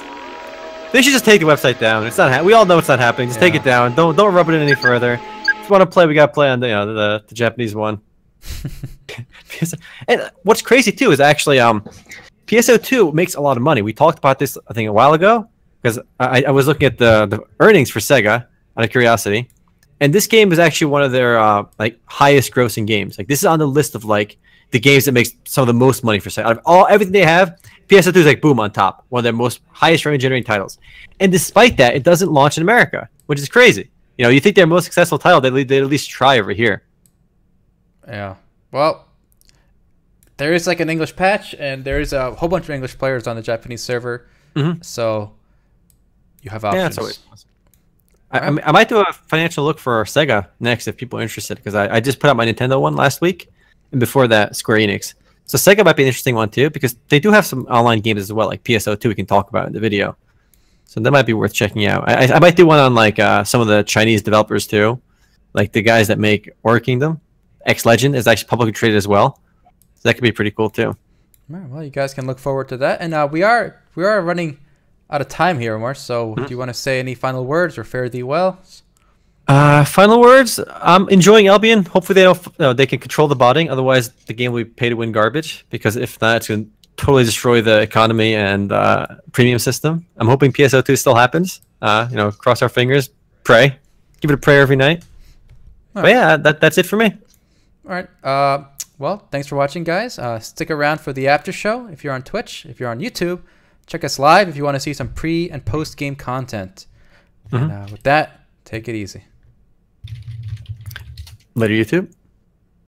They should just take the website down. It's not. We all know it's not happening. Just take it down. Don't rub it in any further. If you want to play, we gotta play on the Japanese one. And what's crazy too is actually PSO2 makes a lot of money. We talked about this I think a while ago because I was looking at the earnings for Sega out of curiosity, and this game is actually one of their like highest grossing games. Like this is on the list of like the games that makes some of the most money for Sega. Out of everything they have, PSO2 is like boom on top, one of their most highest revenue generating titles. And despite that, it doesn't launch in America, which is crazy. You think their most successful title, they'd at least try over here. Yeah. Well, there is like an English patch, and there is a whole bunch of English players on the Japanese server. So you have options. Yeah, that's always awesome. I might do a financial look for Sega next if people are interested, because I just put out my Nintendo one last week, and before that, Square Enix. So Sega might be an interesting one too, because they do have some online games as well, like PSO2 we can talk about in the video. So that might be worth checking out. I might do one on like some of the Chinese developers too, like the guys that make Order Kingdom. X Legend is actually publicly traded as well, so that could be pretty cool too. Well, you guys can look forward to that, and we are running out of time here, Omar. So do you want to say any final words or fare thee well? Final words. I'm enjoying Albion. Hopefully they can control the botting. Otherwise, the game will be pay to win garbage. Because if not, it's going to totally destroy the economy and premium system. I'm hoping PSO2 still happens. Cross our fingers. Pray. Give it a prayer every night. But yeah, that's it for me. All right. Well, thanks for watching, guys. Stick around for the after show if you're on Twitch. If you're on YouTube, check us live if you want to see some pre and post game content. And with that, take it easy. Later, YouTube.